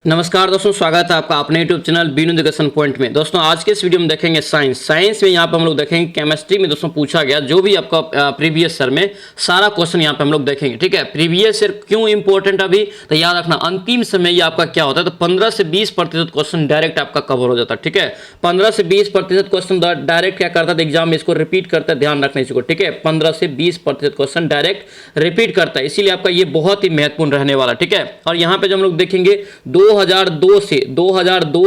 नमस्कार दोस्तों, स्वागत है आपका अपने YouTube channel Binu education point में। दोस्तों आज के इस वीडियो में देखेंगे साइंस में यहाँ पे हम लोग देखेंगे केमिस्ट्री में दोस्तों पूछा गया जो भी आपका प्रीवियस ईयर में सारा क्वेश्चन यहाँ पे हम लोग देखेंगे। ठीक है, प्रीवियस ईयर क्यों इंपॉर्टेंट अभी तो याद रखना, अंतिम समय ये आपका क्या होता है तो 15 से 20% क्वेश्चन डायरेक्ट आपका कवर हो जाता है। ठीक है, 15 से 20% क्वेश्चन डायरेक्ट क्या करता है एग्जाम में, इसको रिपीट करता है, ध्यान रखना इसको। ठीक है, 15 से 20% क्वेश्चन डायरेक्ट रिपीट करता है, इसीलिए आपका ये बहुत ही महत्वपूर्ण रहने वाला। ठीक है, और यहाँ पे जो हम लोग देखेंगे 2002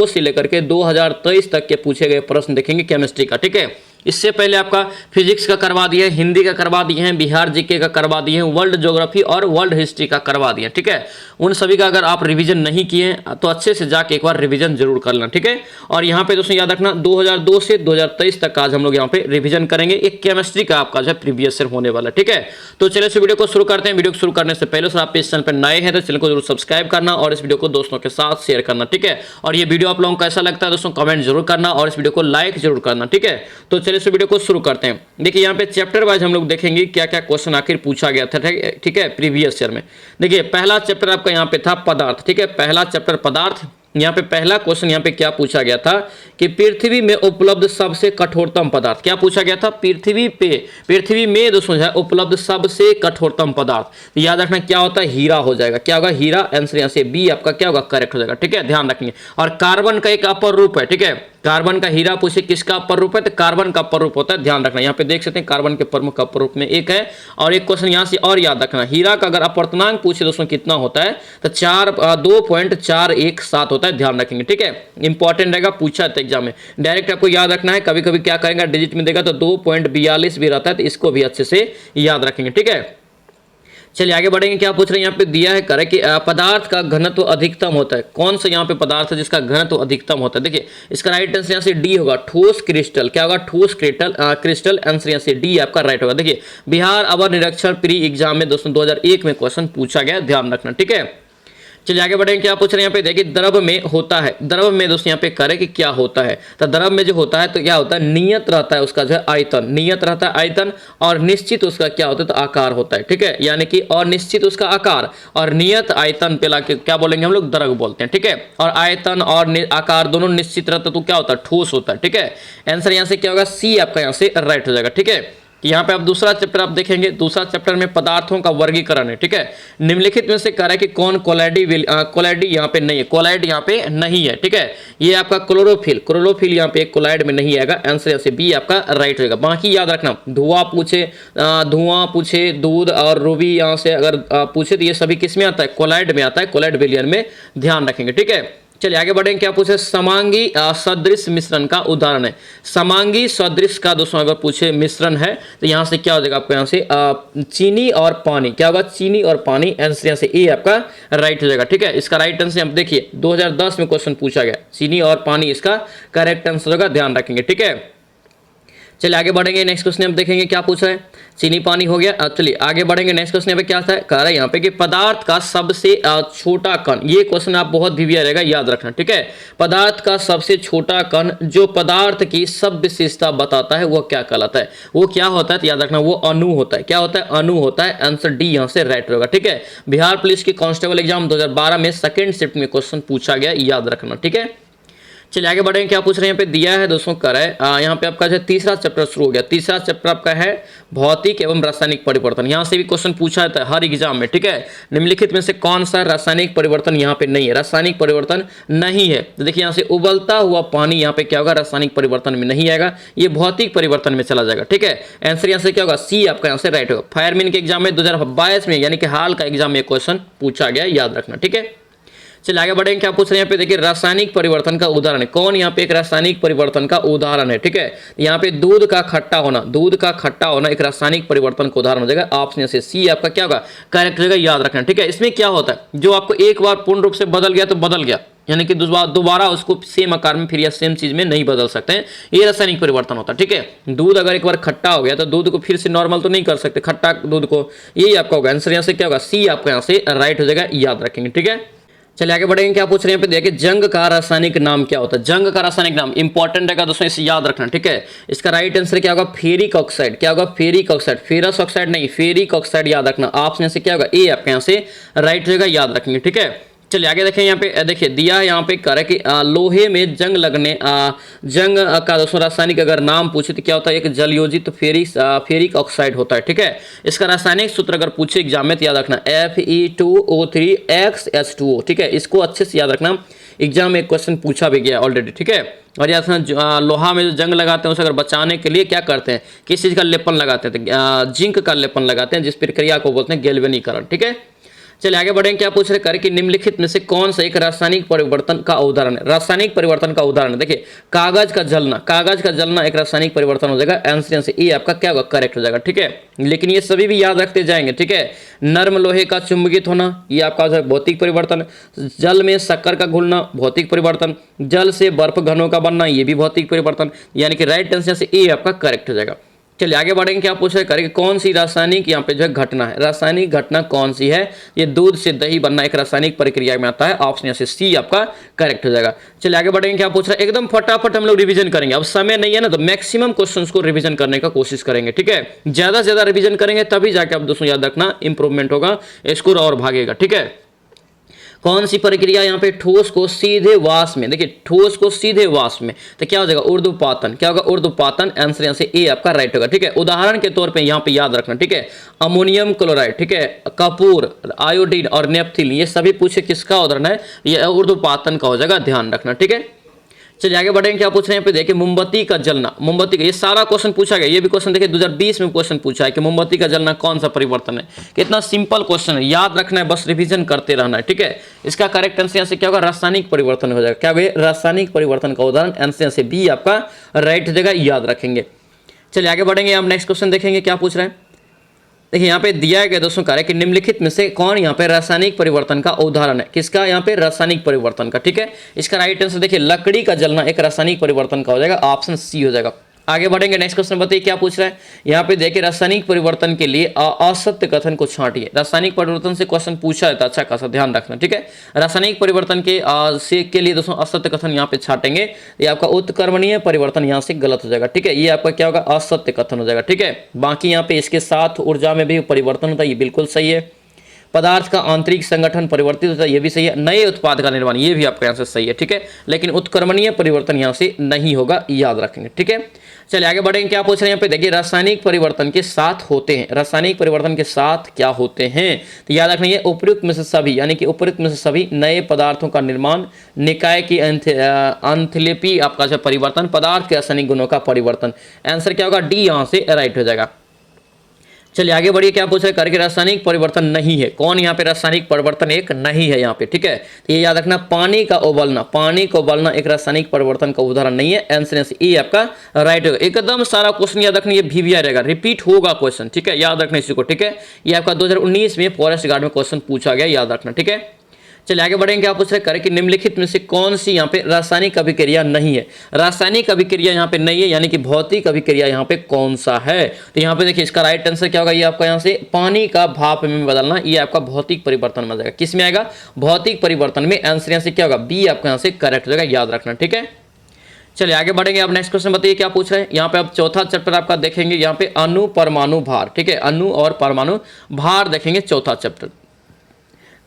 से लेकर के 2023 तक के पूछे गए प्रश्न देखेंगे केमिस्ट्री का। ठीक है, इससे पहले आपका फिजिक्स का करवा दिए, हिंदी का करवा दिए हैं, बिहार जीके का करवा दिए हैं, वर्ल्ड ज्योग्राफी और वर्ल्ड हिस्ट्री का करवा दिए। ठीक है, उन सभी का अगर आप रिवीजन नहीं किए तो अच्छे से जाके एक बार रिवीजन जरूर कर लेना। ठीक है, और यहाँ पे दोस्तों याद रखना 2002 से 2023 तक का आज हम लोग यहाँ पे रिवीजन करेंगे, एक केमिस्ट्री का आपका जो है प्रीवियस ईयर होने वाला। ठीक है, तो चलिए इस वीडियो को शुरू करते हैं। वीडियो को शुरू करने से पहले सर आप इस चैनल पर नए हैं तो चैनल को जरूर सब्सक्राइब करना और इस वीडियो को दोस्तों के साथ शेयर करना। ठीक है, और ये वीडियो आप लोगों को कैसा लगता है दोस्तों कमेंट जरूर करना और इस वीडियो को लाइक जरूर करना। ठीक है, तो चलिए इस वीडियो को शुरू करते हैं। देखिए यहाँ पे चैप्टर वाइज हम लोग देखेंगे क्या क्या क्वेश्चन आखिर पूछा गया था। ठीक है, प्रीवियस ईयर में देखिए पहला चैप्टर आपका यहाँ पे था पदार्थ। ठीक है, पहला चैप्टर पदार्थ, यहाँ पे पहला क्वेश्चन यहाँ पे क्या पूछा गया था कि पृथ्वी में उपलब्ध सबसे कठोरतम पदार्थ, क्या पूछा गया था पृथ्वी में दोस्तों है उपलब्ध सबसे कठोरतम पदार्थ। याद रखना क्या होता है, हीरा हो जाएगा। क्या होगा, हीरा। आंसर यहाँ से बी आपका क्या होगा, करेक्ट हो जाएगा। ठीक है, ध्यान रखेंगे। और कार्बन का एक अपर रूप है। ठीक है, कार्बन का हीरा पूछे किसका अपर रूप है तो कार्बन का अपर रूप होता है, ध्यान रखना। यहाँ पे देख सकते हैं कार्बन के प्रमुख अपर रूप में एक है। और एक क्वेश्चन यहाँ से और याद रखना, हीरा का अगर अपवर्तनांक पूछे दोस्तों कितना होता है तो 2.417 होता है, ध्यान रखेंगे। ठीक है, इंपॉर्टेंट रहेगा, पूछा था एग्जाम में, डायरेक्ट आपको याद रखना है। कभी कभी क्या करेंगे डिजिट में देगा तो 2.42 भी रहता है, तो इसको भी अच्छे से याद रखेंगे। ठीक है, चलिए आगे बढ़ेंगे। क्या पूछ रहे हैं यहाँ पे दिया है करे कि पदार्थ का घनत्व अधिकतम होता है, कौन सा यहाँ पे पदार्थ है जिसका घनत्व अधिकतम होता है। देखिए इसका राइट आंसर यहाँ से डी होगा, ठोस क्रिस्टल। क्या होगा, ठोस क्रिस्टल। आंसर यहाँ से डी आपका राइट होगा। देखिए बिहार अवर निरीक्षण प्री एग्जाम में दोस्तों 2001 में क्वेश्चन पूछा गया, ध्यान रखना। ठीक है, चलिए आगे बढ़ेंगे। क्या पूछ रहे हैं यहाँ पे देखिए द्रव में होता है, द्रव में दोस्तों यहाँ पे करे कि क्या होता है तो द्रव में जो होता है तो क्या होता है, नियत रहता है उसका जो है आयतन, नियत रहता है आयतन, और निश्चित उसका क्या होता है तो आकार होता है। ठीक है, यानी कि और निश्चित उसका आकार और नियत आयतन पे लाके क्या बोलेंगे हम लोग, द्रव बोलते हैं। ठीक है, और आयतन और आकार दोनों निश्चित रहता है तो क्या होता है, ठोस होता है। ठीक है, आंसर यहाँ से क्या होगा, सी आपका यहाँ से राइट हो जाएगा। ठीक है, यहाँ पे आप दूसरा चैप्टर आप देखेंगे, दूसरा चैप्टर में पदार्थों का वर्गीकरण है। ठीक है, निम्नलिखित में से कह रहा है कि कौन कोलाइडी यहाँ पे नहीं है, कोलाइड यहाँ पे नहीं है। ठीक है, ये आपका क्लोरोफिल यहाँ पे कोलाइड में नहीं आएगा, आंसर यहाँ से बी आपका राइट होगा। बाकी याद रखना, धुआं पूछे दूध और रूबी यहाँ से अगर पूछे तो ये सभी किस में आता है, कोलाइड में आता है, कोलाइड विलियन में, ध्यान रखेंगे। ठीक है, चलिए आगे बढ़ेंगे। क्या पूछे, समांगी सदृश मिश्रण का उदाहरण है। समांगी सदृश का दोस्तों अगर पूछे मिश्रण है तो यहाँ से क्या हो जाएगा आपको, यहाँ से चीनी और पानी। क्या होगा, चीनी और पानी। आंसर यहाँ से ए आपका राइट हो जाएगा। ठीक है, इसका राइट आंसर हम देखिए 2010 में क्वेश्चन पूछा गया, चीनी और पानी इसका करेक्ट आंसर होगा, ध्यान रखेंगे। ठीक है, चलिए आगे बढ़ेंगे। नेक्स्ट क्वेश्चन हम देखेंगे क्या पूछा है, चीनी पानी हो गया। चलिए आगे बढ़ेंगे। नेक्स्ट क्वेश्चन पे क्या था, कह रहा है यहाँ पे कि पदार्थ का सबसे छोटा कण। ये क्वेश्चन आप बहुत वीवीआई रहेगा, याद रखना। ठीक है, पदार्थ का सबसे छोटा कण जो पदार्थ की सब विशेषता बताता है वो क्या कहलाता है, वो क्या होता है तो याद रखना वो अणु होता है। क्या होता है, अणु होता है। आंसर डी यहाँ से राइट होगा। ठीक है, बिहार पुलिस की कांस्टेबल एग्जाम 2012 में सेकेंड शिफ्ट में क्वेश्चन पूछा गया, याद रखना। ठीक है, चलिए आगे बढ़ेंगे। क्या पूछ रहे हैं यहाँ पे दिया है दोस्तों, कर है यहाँ पे आपका जो तीसरा चैप्टर शुरू हो गया। तीसरा चैप्टर आपका है भौतिक एवं रासायनिक परिवर्तन। यहाँ से भी क्वेश्चन पूछा जाता है हर एग्जाम में। ठीक है, निम्नलिखित में से कौन सा रासायनिक परिवर्तन यहाँ पे नहीं है, रासायनिक परिवर्तन नहीं है तो देखिए यहाँ से उबलता हुआ पानी यहाँ पे क्या होगा, रासायनिक परिवर्तन में नहीं आएगा, ये भौतिक परिवर्तन में चला जाएगा। ठीक है, आंसर यहाँ से क्या होगा, सी आपका यहाँ से राइट होगा। फायरमैन के एग्जाम में 2022 में यानी कि हाल का एग्जाम में क्वेश्चन पूछा गया, याद रखना। ठीक है, चलिए आगे बढ़ेंगे। क्या पूछ रहे हैं यहाँ पे देखिए रासायनिक परिवर्तन का उदाहरण है, कौन यहाँ पे एक रासायनिक परिवर्तन का उदाहरण है। ठीक है, यहाँ पे दूध का खट्टा होना एक रासायनिक परिवर्तन का उदाहरण हो जाएगा। ऑप्शन से सी आपका क्या होगा, करेक्ट होगा, याद रखना। ठीक है, इसमें क्या होता है, जो आपको एक बार पूर्ण रूप से बदल गया तो बदल गया, यानी कि दोबारा उसको सेम आकार में फिर या सेम चीज में नहीं बदल सकते हैं, ये रासायनिक परिवर्तन होता है। ठीक है, दूध अगर एक बार खट्टा हो गया तो दूध को फिर से नॉर्मल तो नहीं कर सकते, खट्टा दूध को, यही आपका होगा। आंसर यहाँ से क्या होगा, सी आपका यहाँ से राइट हो जाएगा, याद रखेंगे। ठीक है, चलिए आगे बढ़ेंगे। क्या पूछ रहे हैं यहाँ पे देखिए जंग का रासायनिक नाम क्या होता है, जंग का रासायनिक नाम इंपॉर्टेंट रहेगा दोस्तों, इसे याद रखना। ठीक है, इसका राइट आंसर क्या होगा, फेरिक ऑक्साइड। क्या होगा, फेरिक ऑक्साइड, फेरस ऑक्साइड नहीं, फेरिक ऑक्साइड, याद रखना। ऑप्शन से क्या होगा, ए आपके यहाँ से राइट रहेगा, याद रखेंगे। ठीक है, चलिए आगे देखें, यहाँ पे देखिए दिया है यहाँ पे कर है कि लोहे में जंग लगने जंग का दोस्तों रासायनिक अगर नाम पूछे तो क्या होता है, एक जलयोजित फेरिक ऑक्साइड होता है। ठीक है, इसका रासायनिक सूत्र अगर पूछे एग्जाम में तो याद रखना Fe2O3XH2O। ठीक है, इसको अच्छे से याद रखना, एग्जाम में क्वेश्चन पूछा भी गया ऑलरेडी। ठीक है, और याद रखना लोहा में जो जंग लगाते हैं उसे अगर बचाने के लिए क्या करते हैं, किस चीज़ का लेपन लगाते हैं, तो जिंक का लेपन लगाते हैं, जिस प्रक्रिया को बोलते हैं गैल्वेनीकरण। ठीक है, चलिए आगे बढ़ेंगे, क्या पूछ रहे कर कि निम्नलिखित में से कौन सा एक रासायनिक परिवर्तन का उदाहरण है। रासायनिक परिवर्तन का उदाहरण देखिए कागज का जलना एक रासायनिक परिवर्तन हो जाएगा, आंसर से ए आपका क्या होगा, करेक्ट हो जाएगा। ठीक है, लेकिन ये सभी भी याद रखते जाएंगे। ठीक है, नर्म लोहे का चुंबकित होना ये आपका भौतिक परिवर्तन, जल में शक्कर का घुलना भौतिक परिवर्तन, जल से बर्फ घनों का बनना ये भी भौतिक परिवर्तन, यानी कि राइट आंसर से ए आपका करेक्ट हो जाएगा। चलिए आगे बढ़ेंगे, क्या पूछ रहे करेंगे कौन सी रासायनिक यहाँ पे जो है घटना है, रासायनिक घटना कौन सी है, ये दूध से दही बनना एक रासायनिक प्रक्रिया में आता है, ऑप्शन यहाँ से सी आपका करेक्ट हो जाएगा। चलिए आगे बढ़ेंगे, क्या पूछ रहे हैं एकदम फटाफट हम लोग रिवीजन करेंगे, अब समय नहीं है ना तो मैक्सिमम क्वेश्चंस को रिवीजन करने का कोशिश करेंगे। ठीक है, ज्यादा से ज्यादा रिवीजन करेंगे तभी जाके आप दोस्तों याद रखना इंप्रूवमेंट होगा, स्कोर और भागेगा। ठीक है, कौन सी प्रक्रिया यहाँ पे ठोस को सीधे वाष्प में, देखिए ठोस को सीधे वाष्प में तो क्या हो जाएगा, ऊर्ध्वपातन। क्या होगा, ऊर्ध्वपातन, आंसर यहाँ से ए आपका राइट होगा। ठीक है, उदाहरण के तौर पे यहाँ पे याद रखना। ठीक है, अमोनियम क्लोराइड, ठीक है, कपूर, आयोडीन और नेपथिलीन ये सभी पूछे किसका उदाहरण है, ये ऊर्ध्वपातन का हो जाएगा, ध्यान रखना। ठीक है, चलिए आगे बढ़ेंगे, क्या पूछ रहे हैं यहाँ पे देखिए मोमबत्ती का जलना, मोमबत्ती का ये सारा क्वेश्चन पूछा गया, ये भी क्वेश्चन देखिए 2020 में क्वेश्चन पूछा है कि मोमबत्ती का जलना कौन सा परिवर्तन है। कितना सिंपल क्वेश्चन है, याद रखना है, बस रिवीजन करते रहना है। ठीक है, इसका करेक्ट आंसर यहाँ से क्या होगा, रासायनिक परिवर्तन हो जाएगा। क्या भाई, रासायनिक परिवर्तन का उदाहरण आंसर से बी आपका राइट हो जाएगा, याद रखेंगे। चलिए आगे बढ़ेंगे, हम नेक्स्ट क्वेश्चन देखेंगे, क्या पूछ रहे हैं देखिए यहाँ पे दिया गया दोस्तों कार्य कि निम्नलिखित में से कौन यहाँ पे रासायनिक परिवर्तन का उदाहरण है, किसका यहाँ पे रासायनिक परिवर्तन का। ठीक है, इसका राइट आंसर देखिए लकड़ी का जलना एक रासायनिक परिवर्तन का हो जाएगा, ऑप्शन सी हो जाएगा। आगे बढ़ेंगे, नेक्स्ट क्वेश्चन बताइए क्या पूछ रहा है यहाँ पे देखिए रासायनिक परिवर्तन के लिए असत्य कथन को छांटिए। रासायनिक परिवर्तन से क्वेश्चन पूछा है तो अच्छा खासा ध्यान रखना। ठीक है, रासायनिक परिवर्तन के लिए दोस्तों असत्य कथन यहाँ पे छाटेंगे, ये आपका उत्क्रमणीय परिवर्तन यहाँ से गलत हो जाएगा। ठीक है, ये आपका क्या होगा, असत्य कथन हो जाएगा। ठीक है, बाकी यहाँ पे इसके साथ ऊर्जा में भी परिवर्तन होता है, ये बिल्कुल सही है। पदार्थ का आंतरिक संगठन परिवर्तित होता है, ये भी सही है। नए उत्पाद का निर्माण, ये भी आपका यहाँ से सही है। ठीक है, लेकिन उत्क्रमणीय परिवर्तन यहाँ से नहीं होगा, याद रखेंगे। ठीक है, चलिए आगे बढ़ेंगे, क्या पूछ रहे हैं यहाँ पे देखिए रासायनिक परिवर्तन के साथ होते हैं, रासायनिक परिवर्तन के साथ क्या होते हैं, तो याद रखना ये उपयुक्त में से सभी, यानी कि उपयुक्त में से सभी नए पदार्थों का निर्माण, निकाय की एंथैल्पी आपका जो परिवर्तन, पदार्थ के रासायनिक गुणों का परिवर्तन, आंसर क्या होगा, डी यहाँ से राइट हो जाएगा। चलिए आगे बढ़िए, क्या पूछ रहे करके रासायनिक परिवर्तन नहीं है, कौन यहाँ पे रासायनिक परिवर्तन एक नहीं है यहाँ पे। ठीक है, तो ये याद रखना पानी का उबलना, पानी को उबलना एक रासायनिक परिवर्तन का उदाहरण नहीं है, आंसर ए आपका राइट होगा। एकदम सारा क्वेश्चन याद रखना, ये VVI रहेगा, रिपीट होगा क्वेश्चन। ठीक है, याद रखना इसी को। ठीक है, ये आपका 2019 में फॉरेस्ट गार्ड में क्वेश्चन पूछा गया, याद रखना। ठीक है, चलिए आगे बढ़ेंगे, क्या पूछ रहे करें कि निम्नलिखित में से कौन सी यहाँ पे रासायनिक अभिक्रिया नहीं है, रासायनिक अभिक्रिया यहाँ पे नहीं है, यानी कि भौतिक अभिक्रिया यहाँ पे कौन सा है, तो यहाँ पे देखिए इसका राइट आंसर क्या होगा, ये आपका यहाँ से पानी का भाप में बदलना, ये आपका भौतिक परिवर्तन में जाएगा। किस में आएगा, भौतिक परिवर्तन में, आंसर यहाँ से क्या होगा, बी आपका यहाँ से करेक्ट हो जाएगा, याद रखना। ठीक है, चलिए आगे बढ़ेंगे, आप नेक्स्ट क्वेश्चन बताइए क्या पूछ रहे हैं यहाँ पे। आप चौथा चैप्टर आपका देखेंगे, यहाँ पे अणु परमाणु भार। ठीक है, अणु और परमाणु भार देखेंगे, चौथा चैप्टर।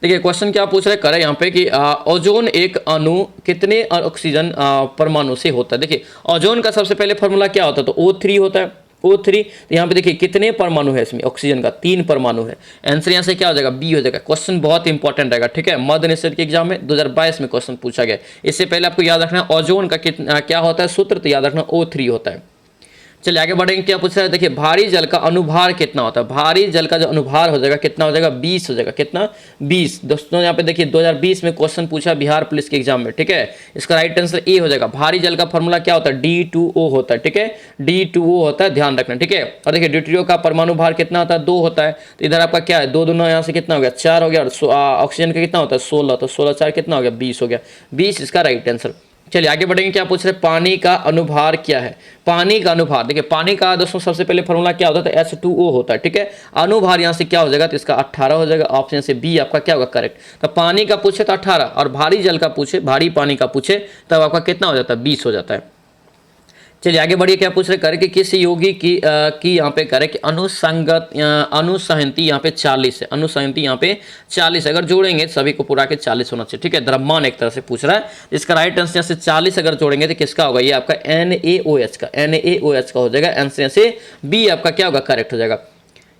देखिए क्वेश्चन क्या पूछ रहे करें यहाँ पे कि ओजोन एक अणु कितने ऑक्सीजन परमाणु से होता है। देखिए ओजोन का सबसे पहले फॉर्मूला क्या होता है, तो O3 होता है, O3। तो यहाँ पे देखिए कितने परमाणु है इसमें, ऑक्सीजन का 3 परमाणु है, आंसर यहाँ से क्या हो जाएगा, बी हो जाएगा। क्वेश्चन बहुत इंपॉर्टेंट रहेगा। ठीक है, मध्य निषेध के एग्जाम में 2022 में क्वेश्चन पूछा गया। इससे पहले आपको याद रखना ओजोन का कितना क्या होता है सूत्र, तो याद रखना O3 होता है। चलिए आगे बढ़ेंगे, क्या पूछ रहा है देखिए भारी जल का अनुभार कितना होता है, भारी जल का जो अनुभार हो जाएगा कितना हो जाएगा, 20 हो जाएगा। कितना, 20। दोस्तों यहाँ पे देखिए 2020 में क्वेश्चन पूछा बिहार पुलिस के एग्जाम में। ठीक है, इसका राइट आंसर ए हो जाएगा। भारी जल का फॉर्मूला क्या होता है, D2O होता है। ठीक है, D2O होता है, ध्यान रखना। ठीक है, और देखिए ड्यूटेरियो का परमाणु भार कितना होता है, 2 होता है। तो इधर आपका क्या है, 2 दूना यहाँ से कितना हो गया, 4 हो गया, और ऑक्सीजन का कितना होता है, 16। तो 16 4 कितना हो गया, 20 हो गया, 20 इसका राइट आंसर। चलिए आगे बढ़ेंगे, क्या पूछ रहे हैं पानी का अनुभार क्या है, पानी का अनुभार। देखिए पानी का दोस्तों सबसे पहले फॉर्मूला क्या होता है, H2O होता है। ठीक है, अनुभार यहाँ से क्या हो जाएगा, तो इसका 18 हो जाएगा, ऑप्शन से बी आपका क्या होगा करेक्ट। तो पानी का पूछे तो 18, और भारी जल का पूछे, भारी पानी का पूछे तब आपका कितना हो जाता है, 20 हो जाता है। चलिए आगे बढ़िए, क्या पूछ रहे करे कि किस योगी की यहाँ पे करे कि अनुसंहति यहाँ पे 40 है, अनुसंहति यहाँ पे 40, अगर जोड़ेंगे सभी को पूरा के 40 होना चाहिए, ठीक है। द्रव्यमान एक तरह से पूछ रहा है, इसका राइट आंसर यहाँ से 40 अगर जोड़ेंगे तो किसका होगा, ये आपका NaOH का हो जाएगा। आंसर यहाँ से बी आपका क्या होगा, करेक्ट हो जाएगा।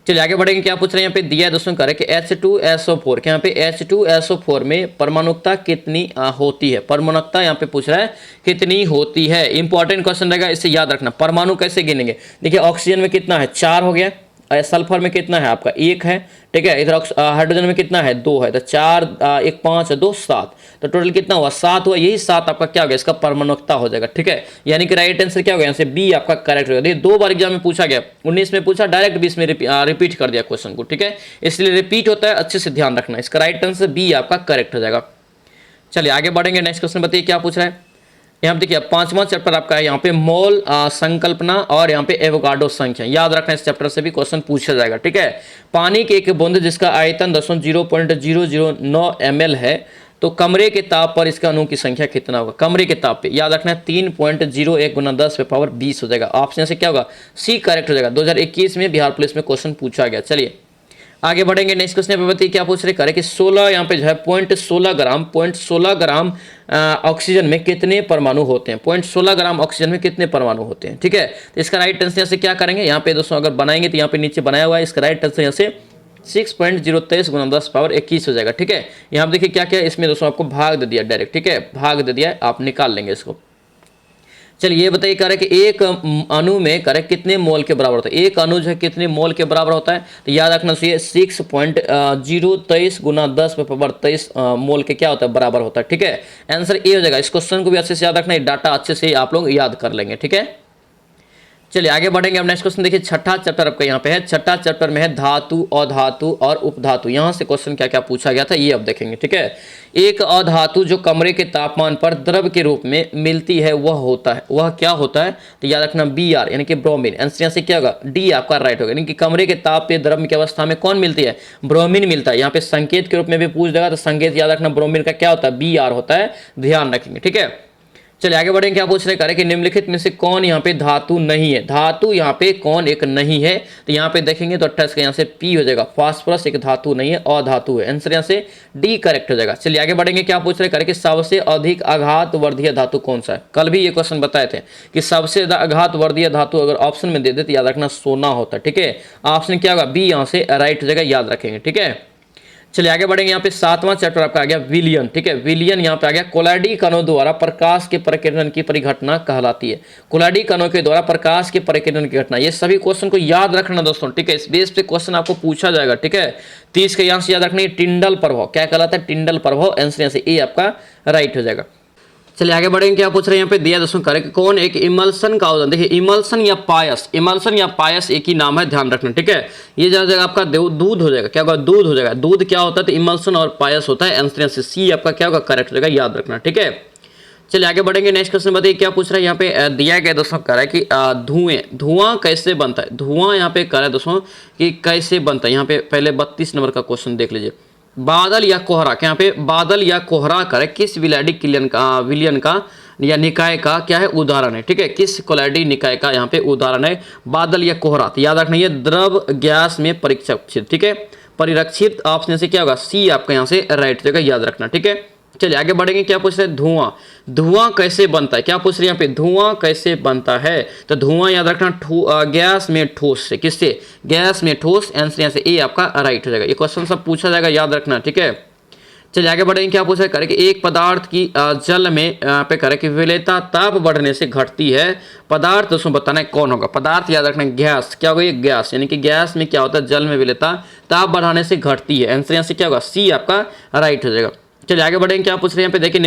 चलिए आगे बढ़ेंगे, क्या पूछ रहे हैं यहाँ पे दिया है दोस्तों करे कि H2SO4, क्या यहाँ पे H2SO4 में परमाणुकता कितनी होती है, परमाणुकता यहाँ पे पूछ रहा है कितनी होती है। इंपॉर्टेंट क्वेश्चन रहेगा, इसे याद रखना। परमाणु कैसे गिनेंगे, देखिए ऑक्सीजन में कितना है, 4 हो गया, सल्फर में कितना है आपका 1 है, ठीक है। इधर हाइड्रोजन में कितना है 2 है, तो 4 1 5 2 7, तो टोटल कितना हुआ 7 हुआ, यही 7 आपका क्या हो गया, इसका परमाणुकता हो जाएगा, ठीक है। यानी कि राइट आंसर क्या हो गया, यहाँ से बी आपका करेक्ट हो गया। देखिए 2 बार एग्जाम में पूछा गया, 19 में पूछा, डायरेक्ट 20 में रिपीट कर दिया क्वेश्चन को, ठीक है। इसलिए रिपीट होता है, अच्छे से ध्यान रखना। इसका राइट आंसर बी आपका करेक्ट हो जाएगा। चलिए आगे बढ़ेंगे, नेक्स्ट क्वेश्चन बताइए क्या पूछ रहा है। यहाँ देखिए 5वां चैप्टर आपका है, यहाँ पे मोल संकल्पना और यहाँ पे एवोगाड्रो संख्या, याद रखना, इस चैप्टर से भी क्वेश्चन पूछा जाएगा, ठीक है। पानी की एक बूंद जिसका आयतन 0.009 ml है, तो कमरे के ताप पर इसका अणु की संख्या कितना होगा, कमरे के ताप पे, याद रखना है 3.01 × 10⁻20 हो जाएगा। ऑप्शन से क्या होगा, सी करेक्ट हो जाएगा। 2021 में बिहार पुलिस में क्वेश्चन पूछा गया। चलिए आगे बढ़ेंगे, नेक्स्ट क्वेश्चन पे बताइए क्या पूछ रहे करे कि 16 यहाँ पे जो है 0.16 ग्राम ऑक्सीजन में कितने परमाणु होते हैं, 0.16 ग्राम ऑक्सीजन में कितने परमाणु होते हैं, ठीक है। तो इसका राइट आंसर यहाँ से क्या करेंगे, यहाँ पे दोस्तों अगर बनाएंगे तो यहाँ पे नीचे बनाया हुआ है, इसका राइट आंसर यहाँ से 6.023 × 10⁻21 हो जाएगा, ठीक है। यहाँ पे देखिए क्या क्या इसमें दोस्तों आपको भाग दे दिया डायरेक्ट, ठीक है, भाग दे दिया, आप निकाल लेंगे इसको। चलिए ये बताइए करें कि एक अणु में करें कितने मोल के बराबर होता है, एक अणु जो है कितने मोल के बराबर होता है, तो याद रखना चाहिए 6.023 × 10⁻23 मोल के क्या होता है, बराबर होता है, ठीक है। आंसर ए हो जाएगा। इस क्वेश्चन को भी अच्छे से याद रखना, डाटा अच्छे से आप लोग याद कर लेंगे, ठीक है। चलिए आगे बढ़ेंगे, अब नेक्स्ट क्वेश्चन देखिए, छठा चैप्टर आपका यहाँ पे है, छठा चैप्टर में है धातु, अधातु और उपधातु। यहाँ से क्वेश्चन क्या क्या पूछा गया था ये अब देखेंगे, ठीक है। एक अधातु जो कमरे के तापमान पर द्रव के रूप में मिलती है वह होता है, वह क्या होता है, तो याद रखना Br यानी कि ब्रोमीन। आंसर यहाँ से क्या होगा, डी आपका राइट होगा। यानी कि कमरे के ताप पे द्रव की अवस्था में कौन मिलती है, ब्रोमीन मिलता है। यहाँ पे संकेत के रूप में भी पूछ देगा, तो संकेत याद रखना ब्रोमीन का क्या होता है, Br होता है, ध्यान रखेंगे, ठीक है। चलिए आगे बढ़ेंगे, क्या पूछ रहे करें कि निम्नलिखित में से कौन यहाँ पे धातु नहीं है, धातु यहाँ पे कौन एक नहीं है, तो यहाँ पे देखेंगे तो 28 का यहाँ से पी हो जाएगा, फास्फोरस एक धातु नहीं है, अधातु है। आंसर यहाँ से डी करेक्ट हो जाएगा। चलिए आगे बढ़ेंगे, क्या पूछ रहे करें कि सबसे अधिक आघात वर्धीय धातु कौन सा है। कल भी ये क्वेश्चन बताए थे कि सबसे आघात वर्धीय धातु अगर ऑप्शन में दे दे तो याद रखना सोना होता है, ठीक है। ऑप्शन क्या होगा, बी यहाँ से राइट हो जाएगा, याद रखेंगे, ठीक है। चलिए आगे बढ़ेंगे, यहाँ पे 7वां चैप्टर आपका आ गया विलियन, ठीक है। विलियन यहाँ पे आ गया, कोलाडी कणों द्वारा प्रकाश के परिकिरण की परिघटना कहलाती है। कोलाडी कणों के द्वारा प्रकाश के परिकिरण की घटना, ये सभी क्वेश्चन को याद रखना दोस्तों, ठीक है। इस बेस पे क्वेश्चन आपको पूछा जाएगा, ठीक है। 30 का यहाँ से याद रखना, टिंडल प्रभाव क्या कहलाता है, टिंडल प्रभाव। आंसर यहाँ से ए आपका राइट हो जाएगा। चलिए आगे बढ़ेंगे, क्या पूछ रहे हैं यहाँ पे दिया दोस्तों करेक्ट कौन एक इमल्सन का उदाहरण। देखिए इमल्सन या पायस एक ही नाम है, ध्यान रखना, ठीक है। ये जगह आपका दूध हो जाएगा, क्या होगा, दूध हो जाएगा। दूध क्या होता है, तो इमल्सन और पायस होता है। आंसर से सी आपका क्या होगा, करेक्ट हो जाएगा, याद रखना, ठीक है। चलिए आगे बढ़ेंगे, नेक्स्ट क्वेश्चन बताइए क्या पूछ रहा है। यहाँ पे दिया गया दोस्तों कह रहा है कि धुआं कैसे बनता है, धुआं यहाँ पे कह रहा है दोस्तों कि कैसे बनता है। यहाँ पे पहले 32 नंबर का क्वेश्चन देख लीजिए, बादल या कोहरा, क्या यहाँ पे बादल या कोहरा करे किस विलैडिक विलियन का या निकाय का क्या है उदाहरण है, ठीक है। किस कोलाडी निकाय का यहाँ पे उदाहरण है बादल या कोहरा, तो याद रखना ये द्रव गैस में परिरक्षित, ठीक है, परिरक्षित। ऑप्शन से क्या होगा, सी आपका यहाँ से राइट हो जाएगा, याद रखना, ठीक है। चलिए आगे बढ़ेंगे, क्या पूछ रहे हैं धुआं कैसे बनता है, क्या पूछ रहे हैं यहाँ पे धुआं कैसे बनता है, तो धुआं याद रखना गैस में ठोस से, किससे, गैस में ठोस। आंसर यहाँ से ए आपका राइट हो जाएगा। ये क्वेश्चन सब पूछा जाएगा, याद रखना, ठीक है। चलिए आगे बढ़ेंगे, क्या पूछ रहे करें कि एक पदार्थ की जल में पे करें कि विलेयता ताप बढ़ने से घटती है, पदार्थ दोस्तों बताना है कौन होगा। पदार्थ याद रखना गैस, क्या होगा ये गैस, यानी कि गैस में क्या होता है, जल में विलेयता ताप बढ़ाने से घटती है। आंसर यहाँ से क्या होगा, सी आपका राइट हो जाएगा। चलिए आगे बढ़ेंगे, क्या पूछ रहे हैं यहाँ पे देखिए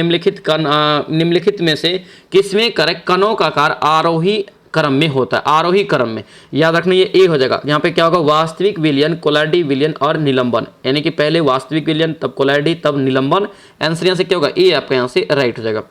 निम्नलिखित में से किसमें करें कणों का आकार आरोही क्रम में होता है, आरोही क्रम में, याद रखना ये ए हो जाएगा। यहाँ पे क्या होगा, वास्तविक विलयन, कोलाडी विलयन और निलंबन, यानी कि पहले वास्तविक विलयन तब कोलाडी तब निलंबन। आंसर यहाँ से क्या होगा, ए आपका यहाँ से राइट हो जाएगा।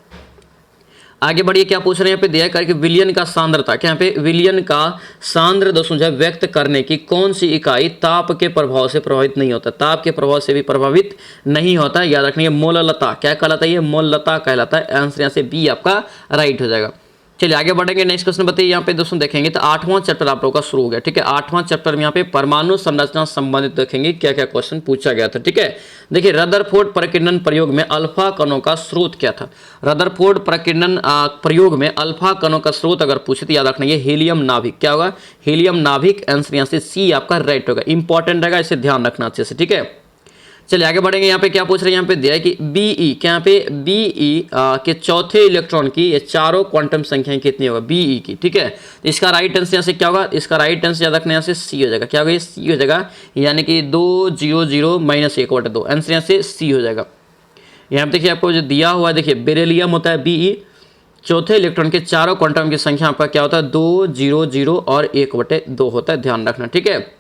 आगे बढ़िए, क्या पूछ रहे हैं यहाँ पे दिया करके विलयन का सांद्रता, क्या यहाँ पे विलयन का सांद्र दोस्तों जो व्यक्त करने की कौन सी इकाई ताप के प्रभाव से प्रभावित नहीं होता, ताप के प्रभाव से भी प्रभावित नहीं होता, याद रखना ये मोललता क्या कहलाता है, ये मोललता कहलाता है। आंसर यहाँ से बी आपका राइट हो जाएगा। चलिए आगे बढ़ेंगे। नेक्स्ट क्वेश्चन बताइए यहाँ पे दोस्तों देखेंगे तो 8वां चैप्टर आप लोगों का शुरू हो गया, ठीक है। 8वां चैप्टर में यहाँ पे परमाणु संरचना संबंधित देखेंगे क्या क्या क्वेश्चन पूछा गया था, ठीक है। देखिए रदरफोर्ड प्रकीर्णन प्रयोग में अल्फा कणों का स्रोत क्या था। रदरफोर्ड प्रकीर्णन प्रयोग में अल्फा कणों का स्रोत अगर पूछे तो याद रखना ये हीलियम नाभिक, क्या होगा, हीलियम नाभिक। आंसर यहाँ से सी आपका राइट होगा, इंपॉर्टेंट रहेगा, इसे ध्यान रखना अच्छे से, ठीक है। चलिए आगे बढ़ेंगे। यहाँ पे क्या पूछ रहे हैं, यहाँ पे दिया है कि बीई, क्या यहाँ पे बीई के चौथे इलेक्ट्रॉन की ये चारों क्वांटम संख्याएं कितनी होगा, बीई की, ठीक है। तो इसका राइट आंसर यहाँ से क्या होगा, इसका राइट आंसर याद रखना यहाँ से सी हो जाएगा, क्या होगा, ये सी हो जाएगा, यानी कि 200-1/2। आंसर यहाँ से सी हो जाएगा। यहाँ पे देखिए आपको जो दिया हुआ है, देखिए बेरिलियम होता है बीई, चौथे इलेक्ट्रॉन के चारों क्वांटम की संख्या आपका क्या होता है, 200 और 1/2 होता है, ध्यान रखना, ठीक है।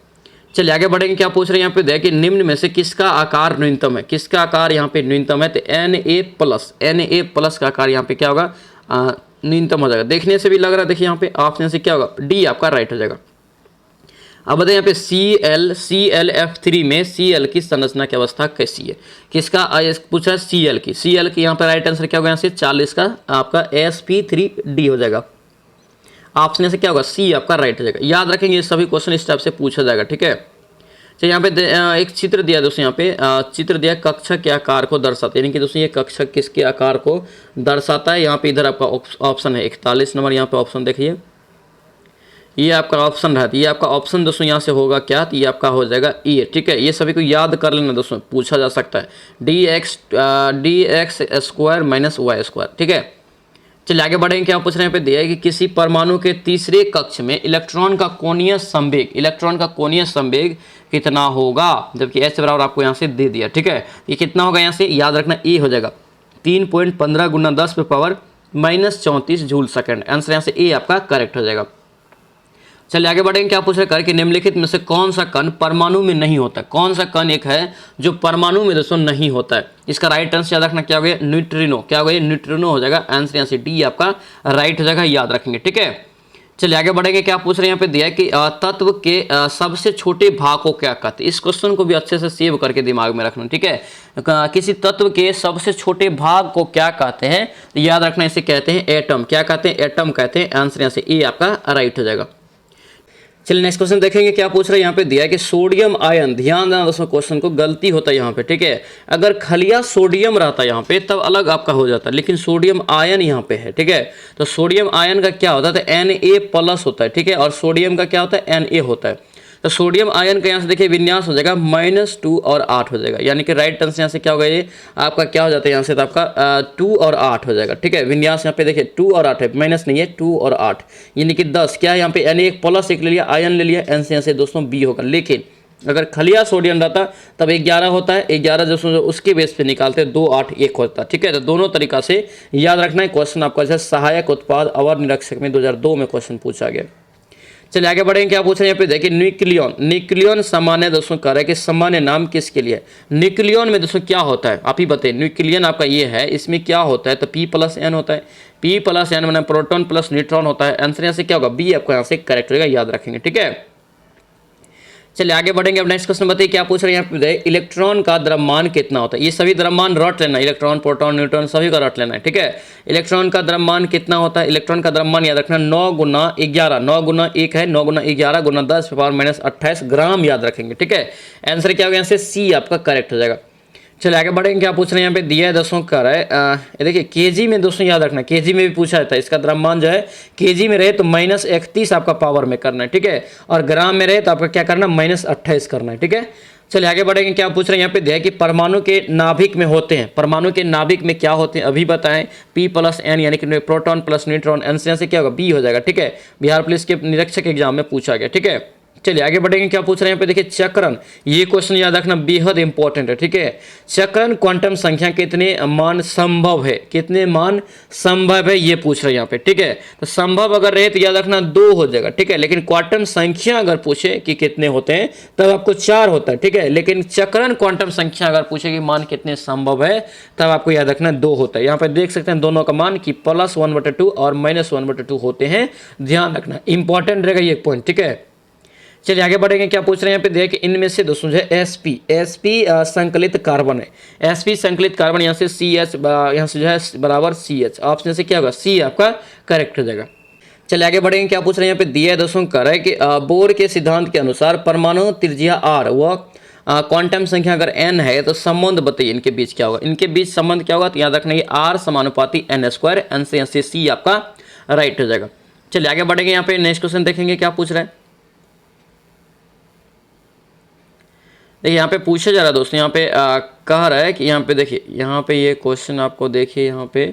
चलिए आगे बढ़ेंगे। क्या पूछ रहे हैं यहाँ पे देखिए निम्न में से किसका आकार न्यूनतम है, किसका आकार यहाँ पे न्यूनतम है, तो Na+ का आकार यहाँ पे क्या होगा, न्यूनतम हो जाएगा। देखने से भी लग रहा है, देखिए यहाँ पे ऑप्शन से क्या होगा, डी आपका राइट हो जाएगा। अब बताइए यहाँ पे ClF3 में Cl की संरचना की अवस्था कैसी है, किसका पूछा है, Cl की यहाँ पे राइट आंसर क्या होगा, यहाँ से 40 का आपका sp3d हो जाएगा। ऑप्शन से क्या होगा, सी आपका राइट हो जाएगा। याद रखेंगे ये सभी क्वेश्चन इस टाइप से पूछा जाएगा, ठीक है। तो यहाँ पे एक चित्र दिया दोस्तों, यहाँ पे चित्र दिया कक्षक के आकार को दर्शाता है, यानी कि दोस्तों ये कक्षक किसके आकार को दर्शाता है। यहाँ पे इधर आपका ऑप्शन है 41 नंबर, यहाँ पे ऑप्शन देखिए, ये आपका ऑप्शन रहता है, ये आपका ऑप्शन दोस्तों यहाँ से होगा क्या, तो ये आपका हो जाएगा ए, ठीक है। ये सभी को याद कर लेना दोस्तों, पूछा जा सकता है, dx - y², ठीक है। चलिए आगे बढ़ेंगे। क्या पूछ रहे हैं, पे दिया है कि किसी परमाणु के तीसरे कक्ष में इलेक्ट्रॉन का कोणीय संवेग कितना होगा, जबकि H बराबर आपको यहाँ से दे दिया, ठीक है। ये कितना होगा, यहाँ से याद रखना ए हो जाएगा, 3.15 × 10⁻³ जूल सेकंड। आंसर यहाँ से ए आपका करेक्ट हो जाएगा। चलिए आगे बढ़ेंगे। क्या पूछ रहे हैं कि निम्नलिखित में से कौन सा कण परमाणु में नहीं होता है, कौन सा कण एक है जो परमाणु में दोस्तों नहीं होता है। इसका राइट आंसर याद रखना क्या हो गया, न्यूट्रिनो, क्या हो गया, न्यूट्रिनो हो जाएगा। आंसर यहाँ से डी आपका राइट हो जाएगा, याद रखेंगे, ठीक है। चलिए आगे बढ़ेंगे। क्या पूछ रहे हैं, यहाँ पे दिया है कि तत्व के सबसे छोटे भाग को क्या कहते हैं। इस क्वेश्चन को भी अच्छे से सेव करके दिमाग में रखना, ठीक है। किसी तत्व के सबसे छोटे भाग को क्या कहते हैं, तो याद रखना इसे कहते हैं एटम, क्या कहते हैं, एटम कहते हैं। आंसर यहाँ से ए आपका राइट हो जाएगा। चलिए नेक्स्ट क्वेश्चन देखेंगे। क्या पूछ रहे हैं, यहाँ पे दिया है कि सोडियम आयन, ध्यान देना दोस्तों क्वेश्चन को, गलती होता है यहाँ पे, ठीक है। अगर खलिया सोडियम रहता है यहाँ पे तब अलग आपका हो जाता है, लेकिन सोडियम आयन यहाँ पे है, ठीक है। तो सोडियम आयन का क्या होता है, तो Na+ होता है, ठीक है, और सोडियम का क्या होता है, Na होता है। तो सोडियम आयन का यहाँ से देखिए विन्यास हो जाएगा -2 और 8 हो जाएगा, यानी कि राइट आंसर यहाँ से क्या होगा, ये आपका क्या हो जाता है, यहाँ से तो आपका 2 और 8 हो जाएगा, ठीक है। विन्यास यहाँ पे देखिए 2 और 8 है, माइनस नहीं है, 2 और 8 यानी कि 10। क्या है यहाँ पे, Na+ एक ले लिया, आयन ले लिया, आंसर यहाँ से दोस्तों बी होगा। लेकिन अगर खलिया सोडियम रहता तब 11 होता है, 11 दोस्तों उसके बेस पे निकालते 2, 8, 1 होता है, ठीक है। तो दोनों तरीका से याद रखना है। क्वेश्चन आपका जैसे सहायक उत्पाद अवर निरीक्षक में 2002 में क्वेश्चन पूछा गया। चलिए आगे बढ़ेंगे। क्या पूछ रहे हैं, यहाँ पे देखिए न्यूक्लियन सामान्य दोस्तों कह रहा है कि सामान्य नाम किसके लिए। न्यूक्लियन में दोस्तों क्या होता है, आप ही बताइए। न्यूक्लियन आपका ये है, इसमें क्या होता है, तो P+N होता है। P+N माने प्रोटॉन प्लस न्यूट्रॉन होता है। आंसर यहाँ से क्या होगा, बी आपको यहाँ से करेक्ट होगा, याद रखेंगे, ठीक है। चलिए आगे बढ़ेंगे। अब नेक्स्ट क्वेश्चन बताइए। क्या पूछ रहे हैं, यहाँ पे इलेक्ट्रॉन का द्रव्यमान कितना होता है। ये सभी द्रव्यमान रट लेना, इलेक्ट्रॉन, प्रोटॉन, न्यूट्रॉन सभी का रट लेना है, ठीक है। इलेक्ट्रॉन का द्रव्यमान कितना होता है, इलेक्ट्रॉन का द्रव्यमान याद रखना 9 × 11, 9 × 1 है, 9 × 11 × 10⁻28 ग्राम, याद रखेंगे, ठीक है। आंसर क्या होगा, यहाँ से सी आपका करेक्ट हो जाएगा। चलिए आगे बढ़ेंगे। क्या पूछ रहे हैं, यहाँ पे दिया है दोस्तों कह रहा है देखिए केजी में दोस्तों याद रखना, केजी में भी पूछा जाता है। इसका द्रव्यमान जो है केजी में रहे तो -31 आपका पावर में करना है, ठीक है, और ग्राम में रहे तो आपका क्या करना, -28 करना है, ठीक है। चलिए आगे बढ़ेंगे। क्या पूछ रहे हैं, यहाँ पे दिया है कि परमाणु के नाभिक में होते हैं, परमाणु के नाभिक में क्या होते हैं अभी बताएं, P+N यानी कि प्रोटॉन प्लस न्यूट्रॉन। आंसर से क्या होगा, बी हो जाएगा, ठीक है। बिहार पुलिस के निरीक्षक एग्जाम में पूछा गया, ठीक है। चलिए आगे बढ़ेंगे। क्या पूछ रहे हैं, यहाँ पे देखिए चक्रण, ये क्वेश्चन याद रखना बेहद इंपॉर्टेंट है, ठीक है। चक्रण क्वांटम संख्या कितने मान संभव है, कितने मान संभव है, ये पूछ रहे हैं यहाँ पे, ठीक है। तो संभव अगर रहे तो याद रखना 2 हो जाएगा, ठीक है। लेकिन क्वांटम संख्या अगर पूछे कि कितने होते हैं तब आपको 4 होता है, ठीक है। लेकिन चक्रण क्वांटम संख्या अगर पूछे कि मान कितने संभव है तब आपको याद रखना 2 होता है। यहाँ पे देख सकते हैं दोनों का मान कि +1/2 और -1/2 होते हैं, ध्यान रखना, इंपॉर्टेंट रहेगा ये पॉइंट, ठीक है। चलिए आगे बढ़ेंगे, क्या पूछ रहे हैं यहाँ पे देखिए कि इनमें से दोस्तों जो है एसपी संकलित कार्बन है, एसपी संकलित कार्बन यहाँ से सी एच, यहाँ से जो है बराबर सी एच, ऑप्शन से क्या होगा सी आपका करेक्ट हो जाएगा। चलिए आगे बढ़ेंगे, क्या पूछ रहे हैं यहाँ पे दिया है दोस्तों कर है कि बोर के सिद्धांत के अनुसार परमाणु त्रिज्या आर व क्वांटम संख्या अगर n है तो संबंध बताइए इनके बीच क्या होगा, इनके बीच संबंध क्या होगा, तो याद रखना ये r समानुपाती n स्क्वायर, n से यहाँ से c आपका राइट हो जाएगा। चलिए आगे बढ़ेंगे, यहाँ पे नेक्स्ट क्वेश्चन देखेंगे क्या पूछ रहा है। देखिए यहाँ पे पूछा जा रहा है दोस्तों, यहाँ पे कह रहा है कि यहाँ पे देखिए, यहाँ पे ये क्वेश्चन आपको देखिए यहाँ पे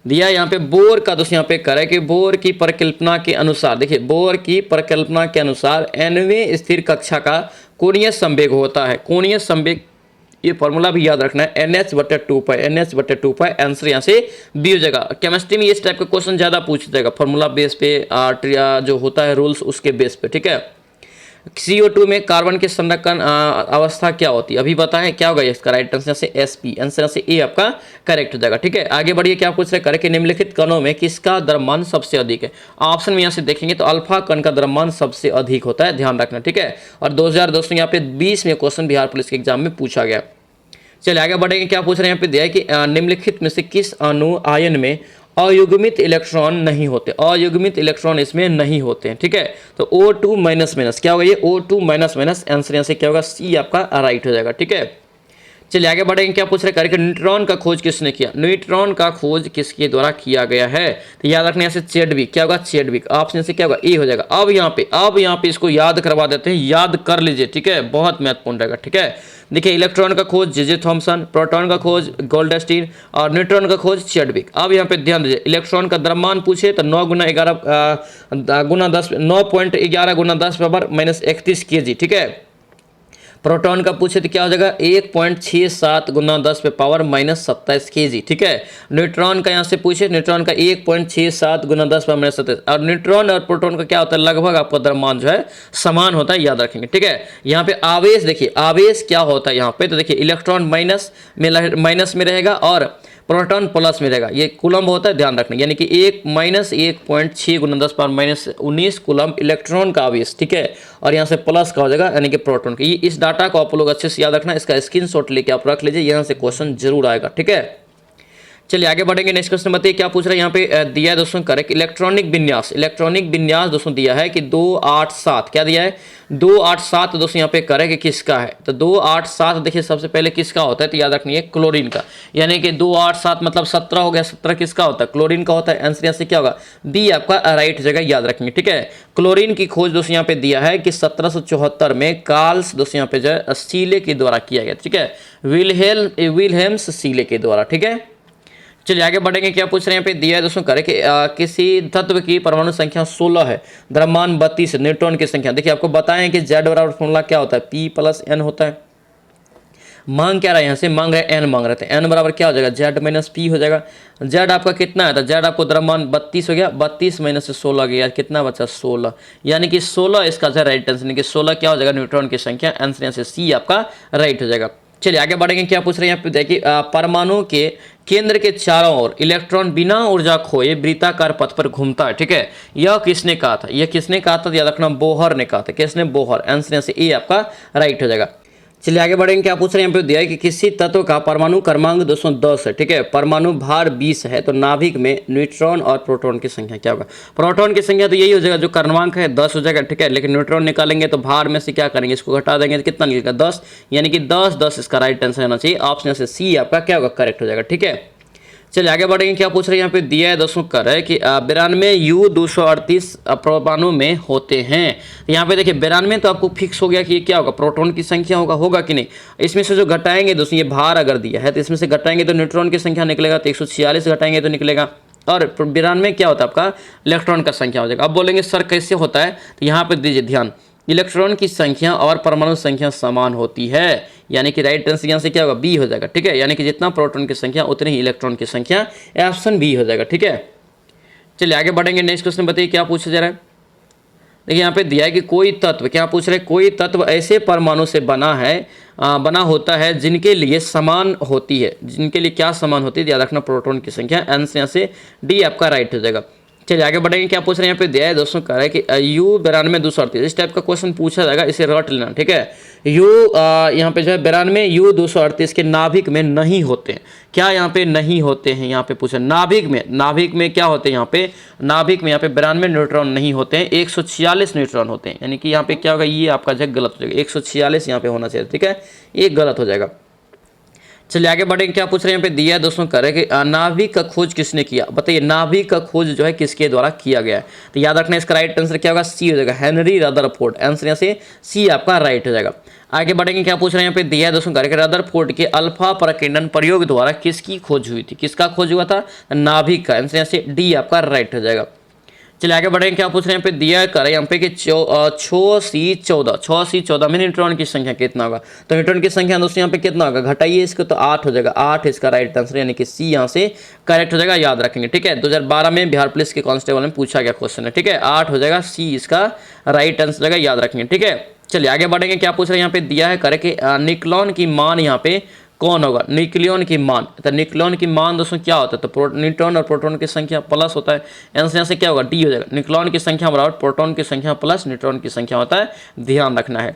दिया, यहाँ पे बोर का दोस्तों यहाँ पे कर है कि बोर की परिकल्पना के अनुसार, देखिए बोर की परिकल्पना के अनुसार nवें स्थिर कक्षा का कोणीय संवेग होता है, कोणीय संवेग ये फॉर्मूला भी याद रखना है NH/2π, NH/2π, आंसर यहाँ से बी हो जाएगा। केमिस्ट्री में इस टाइप का क्वेश्चन ज़्यादा पूछ जाएगा, फॉर्मूला बेस पे जो होता है रूल्स उसके बेस पे, ठीक है। CO2 में कार्बन के संरक्षण अवस्था क्या होती है, अभी बताएं क्या होगा इसका राइट आंसर से SP, आंसर से ए आपका करेक्ट हो जाएगा, ठीक है। आगे बढ़िए, क्या पूछ रहे करें कि निम्नलिखित कणों में किसका द्रव्यमान सबसे अधिक है, ऑप्शन में यहाँ से देखेंगे तो अल्फा कण का द्रव्यमान सबसे अधिक होता है, ध्यान रखना, ठीक है। और 2000 दोस्तों यहाँ पे 20 में क्वेश्चन बिहार पुलिस के एग्जाम में पूछा गया। चलिए आगे बढ़ेंगे, क्या पूछ रहे हैं यहाँ पे दिया है कि निम्नलिखित में से किस अणु आयन में अयुग्मित इलेक्ट्रॉन नहीं होते, अयुग्मित इलेक्ट्रॉन इसमें नहीं होते हैं, ठीक है। तो O2 माइनस माइनस क्या होगा, ये O2 माइनस माइनस, आंसर यहाँ से क्या होगा सी आपका राइट हो जाएगा, ठीक है। चलिए आगे बढ़ेंगे, क्या पूछ रहे हैं न्यूट्रॉन का खोज किसने किया, न्यूट्रॉन का खोज किसके द्वारा किया गया है, तो याद रखने से चैडविक, क्या होगा चैडविक, ऑप्शन से क्या होगा ए हो जाएगा। अब यहाँ पे इसको याद करवा देते हैं, याद कर लीजिए, ठीक है, बहुत महत्वपूर्ण रहेगा, ठीक है। देखिए इलेक्ट्रॉन का खोज जे थॉमसन, प्रोटॉन का खोज गोल्डस्टीन और न्यूट्रॉन का खोज चैडविक। अब यहाँ पे ध्यान दीजिए, इलेक्ट्रॉन का द्रव्यमान पूछे तो 9 गुना 11 गुना 10, 9.11 गुना 10 पावर माइनस 31 kg, ठीक है। प्रोटॉन का पूछे तो क्या हो जाएगा 1.67 गुना 10 पे पावर माइनस 27 kg, ठीक है। न्यूट्रॉन का यहाँ से पूछे, न्यूट्रॉन का 1.67 गुना 10 पावर माइनस 27, और न्यूट्रॉन और प्रोटॉन का क्या होता है लगभग आपका द्रव्यमान जो है समान होता है, याद रखेंगे, ठीक है। यहाँ पे आवेश देखिए, आवेश क्या होता है यहाँ पे, तो देखिए इलेक्ट्रॉन माइनस में रहेगा और प्रोटॉन प्लस में रहेगा, ये कूलम्ब होता है, ध्यान रखना, यानी कि 1-1.6 गुना 10 पावर माइनस 19 कूलम्ब इलेक्ट्रॉन का आवेश, ठीक है। और यहाँ से प्लस का हो जाएगा यानी कि प्रोटॉन का। ये इस डाटा को आप लोग अच्छे से याद रखना, इसका स्क्रीनशॉट लेके आप रख लीजिए, यहाँ से क्वेश्चन जरूर आएगा, ठीक है। चलिए आगे बढ़ेंगे, नेक्स्ट क्वेश्चन बताइए क्या पूछ रहे हैं यहाँ पे दिया है दोस्तों करेक्ट, इलेक्ट्रॉनिक विन्यास दोस्तों दिया है कि 287, क्या दिया है 287 दोस्तों यहाँ पे करें कि किसका है, तो 287 देखिए सबसे पहले किसका होता है, तो याद रखनी है क्लोरीन का, यानी कि 287 मतलब 17 हो गया, 17 किसका होता है क्लोरीन का होता है, आंसर यहाँ से क्या होगा बी आपका राइट जगह, याद रखेंगे, ठीक है। क्लोरीन की खोज दोस्तों यहाँ पे दिया है कि 1774 में कार्ल्स दोस्तों यहाँ पे जो है सीले के द्वारा किया गया, ठीक है, विल्हेम्स सीले के द्वारा, ठीक है। चलिए आगे बढ़ेंगे, क्या पूछ रहे हैं यहाँ पे दिया है दोस्तों करें कि किसी तत्व की परमाणु संख्या 16 है, द्रव्यमान 32 है, न्यूट्रॉन की संख्या, देखिए आपको बताएं कि Z बराबर फॉर्मूला क्या होता है P+N होता है। मांग क्या रहा है यहाँ से, मांग रहे N मांग रहे थे, N बराबर क्या हो जाएगा Z माइनस P हो जाएगा। Z आपका कितना है, तो Z आपको द्रव्यमान 32 हो गया, 32 माइनस से 16 गया, कितना बचा 16, यानी कि 16 इसका राइट आंसर, यानी कि 16 क्या हो जाएगा न्यूट्रॉन की संख्या, आंसर यहाँ से सी आपका राइट हो जाएगा। चलिए आगे बढ़ेंगे, क्या पूछ रहे हैं यहाँ पे देखिए परमाणु के केंद्र के चारों ओर इलेक्ट्रॉन बिना ऊर्जा खोए वृत्ताकार पथ पर घूमता है, ठीक है। यह किसने कहा था, यह किसने कहा था, याद रखना बोहर ने कहा था, किसने बोहर, आंसर यहाँ से ए आपका राइट हो जाएगा। चलिए आगे बढ़ेंगे, क्या पूछ रहे हैं यहाँ पे दिया है कि किसी तत्व का परमाणु क्रमांक 210 है, ठीक है, परमाणु भार 20 है, तो नाभिक में न्यूट्रॉन और प्रोटॉन की संख्या क्या होगा, प्रोटॉन की संख्या तो यही हो जाएगा जो क्रमांक है 10 हो जाएगा, ठीक है, लेकिन न्यूट्रॉन निकालेंगे तो भार में से क्या करेंगे इसको घटा देंगे तो कितना निकलेगा 10, यानी कि 10 इसका राइट आंसर होना चाहिए, ऑप्शन से सी आपका क्या होगा करेक्ट हो जाएगा, ठीक है। चलिए आगे बढ़ेंगे, क्या पूछ रहे हैं यहाँ पे दिया है दोस्तों कर है कि 92 U238 परमाणु में होते हैं, यहाँ पे देखिए 92 तो आपको फिक्स हो गया कि ये क्या होगा प्रोटॉन की संख्या होगा कि नहीं, इसमें से जो घटाएंगे दोस्तों, ये भार अगर दिया है तो इसमें से घटाएंगे तो न्यूट्रॉन की संख्या निकलेगा, तो 146 घटाएंगे तो निकलेगा, और 92 क्या होता है आपका इलेक्ट्रॉन का संख्या हो जाएगा। अब बोलेंगे सर कैसे होता है, तो यहाँ पे दीजिए ध्यान, इलेक्ट्रॉन की संख्या और परमाणु संख्या समान होती है, यानी कि राइट आंसर यहाँ से क्या होगा बी हो जाएगा, ठीक है, यानी कि जितना प्रोटॉन की संख्या उतनी ही इलेक्ट्रॉन की संख्या, ऑप्शन बी हो जाएगा, ठीक है। चलिए आगे बढ़ेंगे, नेक्स्ट क्वेश्चन बताइए क्या पूछा जा रहा है। देखिए यहाँ पे दिया है कि कोई तत्व, क्या पूछ रहे हैं, कोई तत्व ऐसे परमाणु से बना होता है जिनके लिए समान होती है, जिनके लिए क्या समान होती है, याद रखना प्रोटॉन की संख्या, आंसर यहाँ से डी आपका राइट हो जाएगा। चलिए आगे बढ़ेंगे। क्या पूछ रहे हैं यहाँ पे दिया है दोस्तों, कह रहा है कि U9238 इस टाइप का क्वेश्चन पूछा जाएगा, इसे रट लेना, ठीक है। यहाँ पे जो है 92 U238 के नाभिक में नहीं होते हैं। क्या यहाँ पे नहीं होते हैं, यहाँ पे पूछा नाभिक में क्या होते हैं, यहाँ पे नाभिक में यहाँ पे 92 न्यूट्रॉन नहीं होते हैं, 146 न्यूट्रॉन होते हैं। यानी कि यहाँ पे क्या होगा, ये आपका जगह गलत हो जाएगा, 146 यहाँ पे होना चाहिए, ठीक है, ये गलत हो जाएगा। चलिए आगे बढ़ेंगे। क्या पूछ रहे हैं यहाँ पे दिया है दोस्तों, कह रहे हैं कि नाभिक का खोज किसने किया, बताइए नाभिक का खोज जो है किसके द्वारा किया गया है। तो याद रखना इसका राइट आंसर क्या होगा, सी हो जाएगा, हेनरी रदरफोर्ड। आंसर यहाँ से सी आपका राइट हो जाएगा। आगे बढ़ेंगे। क्या पूछ रहे हैं यहाँ पे दिया है दोस्तों, कह रहे हैं रदरफोर्ड के अल्फा प्रकीर्णन प्रयोग द्वारा किसकी खोज हुई थी, किसका खोज हुआ था, नाभिक का। आंसर यहाँ से डी आपका राइट हो जाएगा। चलिए आगे बढ़ेंगे। क्या पूछ रहे हैं यहाँ पे दिया कर यहाँ पे कि 6C14 में न्यूट्रॉन की संख्या कितना होगा। तो न्यूट्रॉन की संख्या दोस्तों यहाँ पे कितना होगा, घटाइए इसको तो 8 हो जाएगा, 8 इसका राइट आंसर, यानी कि सी यहाँ से करेक्ट हो जाएगा, याद रखेंगे, ठीक है। 2012 में बिहार पुलिस के कांस्टेबल में पूछा गया क्वेश्चन है, ठीक है, 8 हो जाएगा, सी इसका राइट आंसर जाएगा, याद रखेंगे, ठीक है। चलिए आगे बढ़ेंगे। क्या पूछ रहे हैं यहाँ पे दिया है करे कि निक्लॉन की मान यहाँ पे कौन होगा, न्यूक्लियन की मान। तो न्यूक्लियन की मान दोस्तों क्या होता है, तो न्यूट्रॉन और प्रोटॉन की संख्या प्लस होता है। आंसर यहाँ से क्या होगा, डी हो जाएगा, न्यूक्लियन की संख्या बराबर प्रोटॉन की संख्या प्लस न्यूट्रॉन की संख्या होता है, ध्यान रखना है।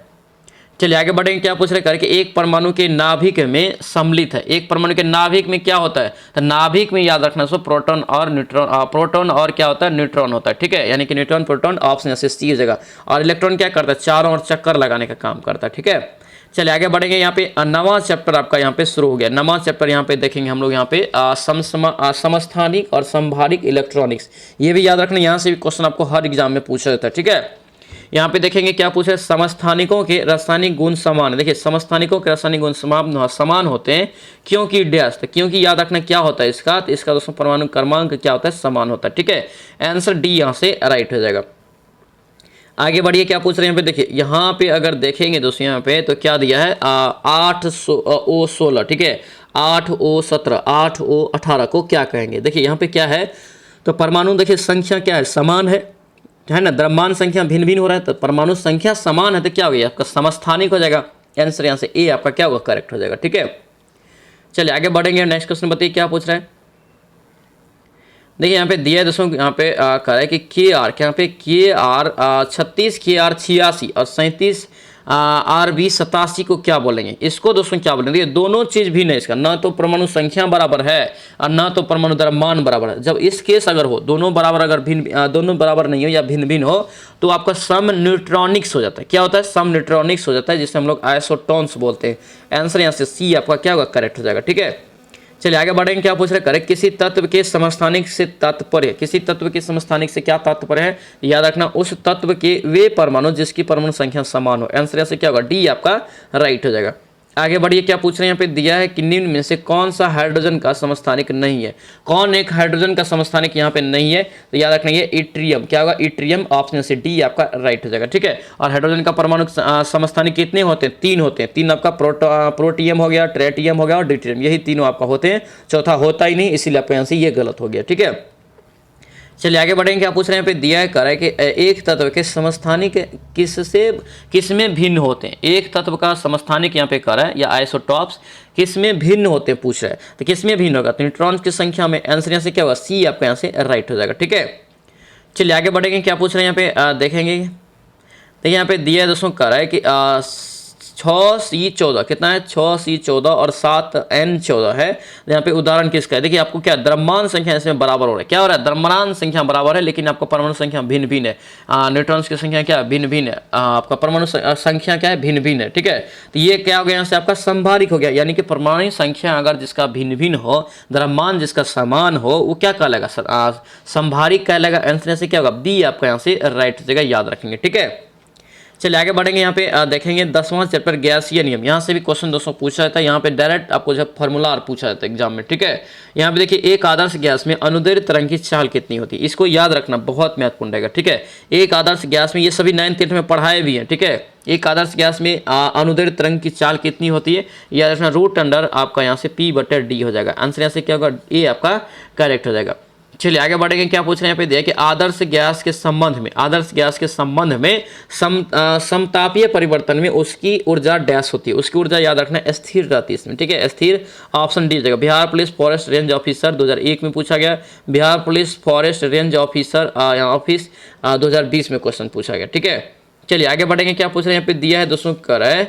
चलिए आगे बढ़ेंगे। क्या पूछ रहे करके एक परमाणु के नाभिक में सम्मिलित है, एक परमाणु के नाभिक में क्या होता है, तो नाभिक में याद रखना सो प्रोटॉन और न्यूट्रॉन, प्रोटॉन और क्या होता है, न्यूट्रॉन होता है, ठीक है, यानी कि न्यूट्रॉन प्रोटॉन ऑप्शन से सी हो जाएगा। और इलेक्ट्रॉन क्या करता है, चारों ओर चक्कर लगाने का काम करता है, ठीक है। चलिए आगे बढ़ेंगे। यहाँ पे नवा चैप्टर आपका यहाँ पे शुरू हो गया, नवा चैप्टर यहाँ पे देखेंगे हम लोग, यहाँ पे समस्थानिक और संभारिक इलेक्ट्रॉनिक्स, ये भी याद रखना, यहाँ से भी क्वेश्चन आपको हर एग्जाम में पूछा जाता है, ठीक है। यहाँ पे देखेंगे क्या पूछे, समस्थानिकों के रासायनिक गुण समान, देखिए समस्थानिकों के रासायनिक गुण समान होते हैं क्योंकि डैश, क्योंकि याद रखना क्या होता है इसका, तो इसका दोस्तों परमाणु क्रमांक क्या होता है, समान होता है, ठीक है। आंसर डी यहाँ से राइट हो जाएगा। आगे बढ़िए। क्या पूछ रहे हैं यहाँ पे, देखिए यहाँ पे अगर देखेंगे दोस्तों यहाँ पे तो क्या दिया है, 8O16, ठीक है, 8O17, 8O18 को क्या कहेंगे। देखिए यहाँ पे क्या है, तो परमाणु देखिए संख्या क्या है, समान है ना, द्रव्यमान संख्या भिन्न भिन्न हो रहा है, तो परमाणु संख्या समान है तो क्या हो गया आपका समस्थानिक हो जाएगा। आंसर यहाँ से ए आपका क्या होगा, करेक्ट हो जाएगा, ठीक है। चलिए आगे बढ़ेंगे। नेक्स्ट क्वेश्चन बताइए क्या पूछ रहा है। देखिए यहाँ पे दिया है दोस्तों, यहाँ पे कह रहा है कि KR, यहाँ पे KR 36, KR 86 और 37 RB 87 को क्या बोलेंगे, इसको दोस्तों क्या बोलेंगे। ये दोनों चीज़ भिन्न है इसका, ना तो परमाणु संख्या बराबर है और ना तो परमाणु द्रव्यमान बराबर है। जब इस केस अगर हो दोनों बराबर, अगर भिन्न दोनों बराबर नहीं हो या भिन्न भिन्न हो तो आपका सम न्यूट्रॉनिक्स हो जाता है। क्या होता है, सम न्यूट्रॉनिक्स हो जाता है, जिसे हम लोग आइसोटोन्स बोलते हैं। आंसर यहाँ से सी आपका क्या होगा, करेक्ट हो जाएगा, ठीक है। चलिए आगे बढ़ेंगे। क्या पूछ रहे, करेक्ट किसी तत्व के समस्थानिक से तात्पर्य, किसी तत्व के समस्थानिक से क्या तात्पर्य है, याद रखना उस तत्व के वे परमाणु जिसकी परमाणु संख्या समान हो। आंसर से क्या होगा, डी आपका राइट हो जाएगा। आगे बढ़िए। क्या पूछ रहे हैं यहाँ पे दिया है कि निम्न में से कौन सा हाइड्रोजन का समस्थानिक नहीं है, कौन एक हाइड्रोजन का समस्थानिक यहाँ पे नहीं है, तो याद रखना ये इट्रियम, क्या होगा, इट्रियम, ऑप्शन से डी आपका राइट हो जाएगा, ठीक है। और हाइड्रोजन का परमाणु समस्थानिक कितने होते हैं, 3 होते हैं, 3 आपका प्रोटियम हो गया, ट्रेटियम हो गया और ड्यूटेरियम, यही तीनों आपका होते हैं, चौथा होता ही नहीं, इसीलिए आपके यहाँ से ये गलत हो गया, ठीक है। चलिए आगे बढ़ेंगे। क्या पूछ रहे हैं यहाँ पे दिया है, कर है कि एक तत्व के समस्थानिक किसमें भिन्न होते हैं, एक तत्व का समस्थानिक यहाँ पे कर है या आइसोटॉप्स किसमें भिन्न होते हैं पूछ रहे हैं, तो किसमें भिन्न होगा, तो न्यूट्रॉन की संख्या में। आंसर यहाँ से क्या होगा, सी आपका यहाँ से राइट हो जाएगा, ठीक है। चलिए आगे बढ़ेंगे। क्या पूछ रहे हैं यहाँ पे देखेंगे, देखिए यहाँ पे दिया है दोस्तों, कर है कि 6C14 कितना है, 6C14 और 7N14 है। यहाँ पे उदाहरण किसका है, देखिए आपको क्या द्रव्यमान संख्या इसमें बराबर हो रहा है, क्या हो रहा है, द्रव्यमान संख्या बराबर है लेकिन आपका परमाणु संख्या भिन्न भिन्न है, न्यूट्रॉन्स की संख्या क्या भिन्न भिन्न है, आपका परमाणु संख्या क्या है, भिन्न भिन्न है, ठीक है। तो ये क्या हो गया, यहाँ से आपका संभारिक हो गया, यानी कि परमाणु संख्या अगर जिसका भिन्न भिन्न हो, द्रव्यमान जिसका समान हो, वो क्या कहलाएगा, संभारिक कहलाएगा। आंसर से क्या होगा, बी आपका यहाँ से राइट हो जाएगा, याद रखेंगे, ठीक है। चलिए आगे बढ़ेंगे। यहाँ पे देखेंगे 10वां चैप्टर गैसीय नियम, यहाँ से भी क्वेश्चन दोस्तों पूछा जाता है, यहाँ पे डायरेक्ट आपको जब फॉर्मूला पूछा जाता है एग्जाम में, ठीक है। यहाँ पे देखिए एक आदर्श गैस में अनुदैर्ध्य तरंग की चाल कितनी होती है, इसको याद रखना बहुत महत्वपूर्ण रहेगा, ठीक है। एक आदर्श गैस में, ये सभी 9th में पढ़ाए भी हैं, ठीक है। एक आदर्श गैस में अनुदैर्ध्य तरंग की चाल कितनी होती है, याद रखना रूट अंडर आपका यहाँ से P/D हो जाएगा। आंसर यहाँ से क्या होगा, ए आपका करेक्ट हो जाएगा। चलिए आगे बढ़ेंगे। क्या पूछ रहे हैं यहाँ पे दिया कि आदर्श गैस के संबंध में समतापीय परिवर्तन में उसकी ऊर्जा डैश होती है। उसकी ऊर्जा याद रखना स्थिर रहती है इसमें, ठीक है, स्थिर। ऑप्शन डी जगह Bihar police forest range officer 2001 में पूछा गया, Bihar police forest range officer office 2020 में क्वेश्चन पूछा गया, ठीक है। चलिए आगे बढ़ेंगे। क्या पूछ रहे हैं यहाँ पे दिया है दोस्तों, कर है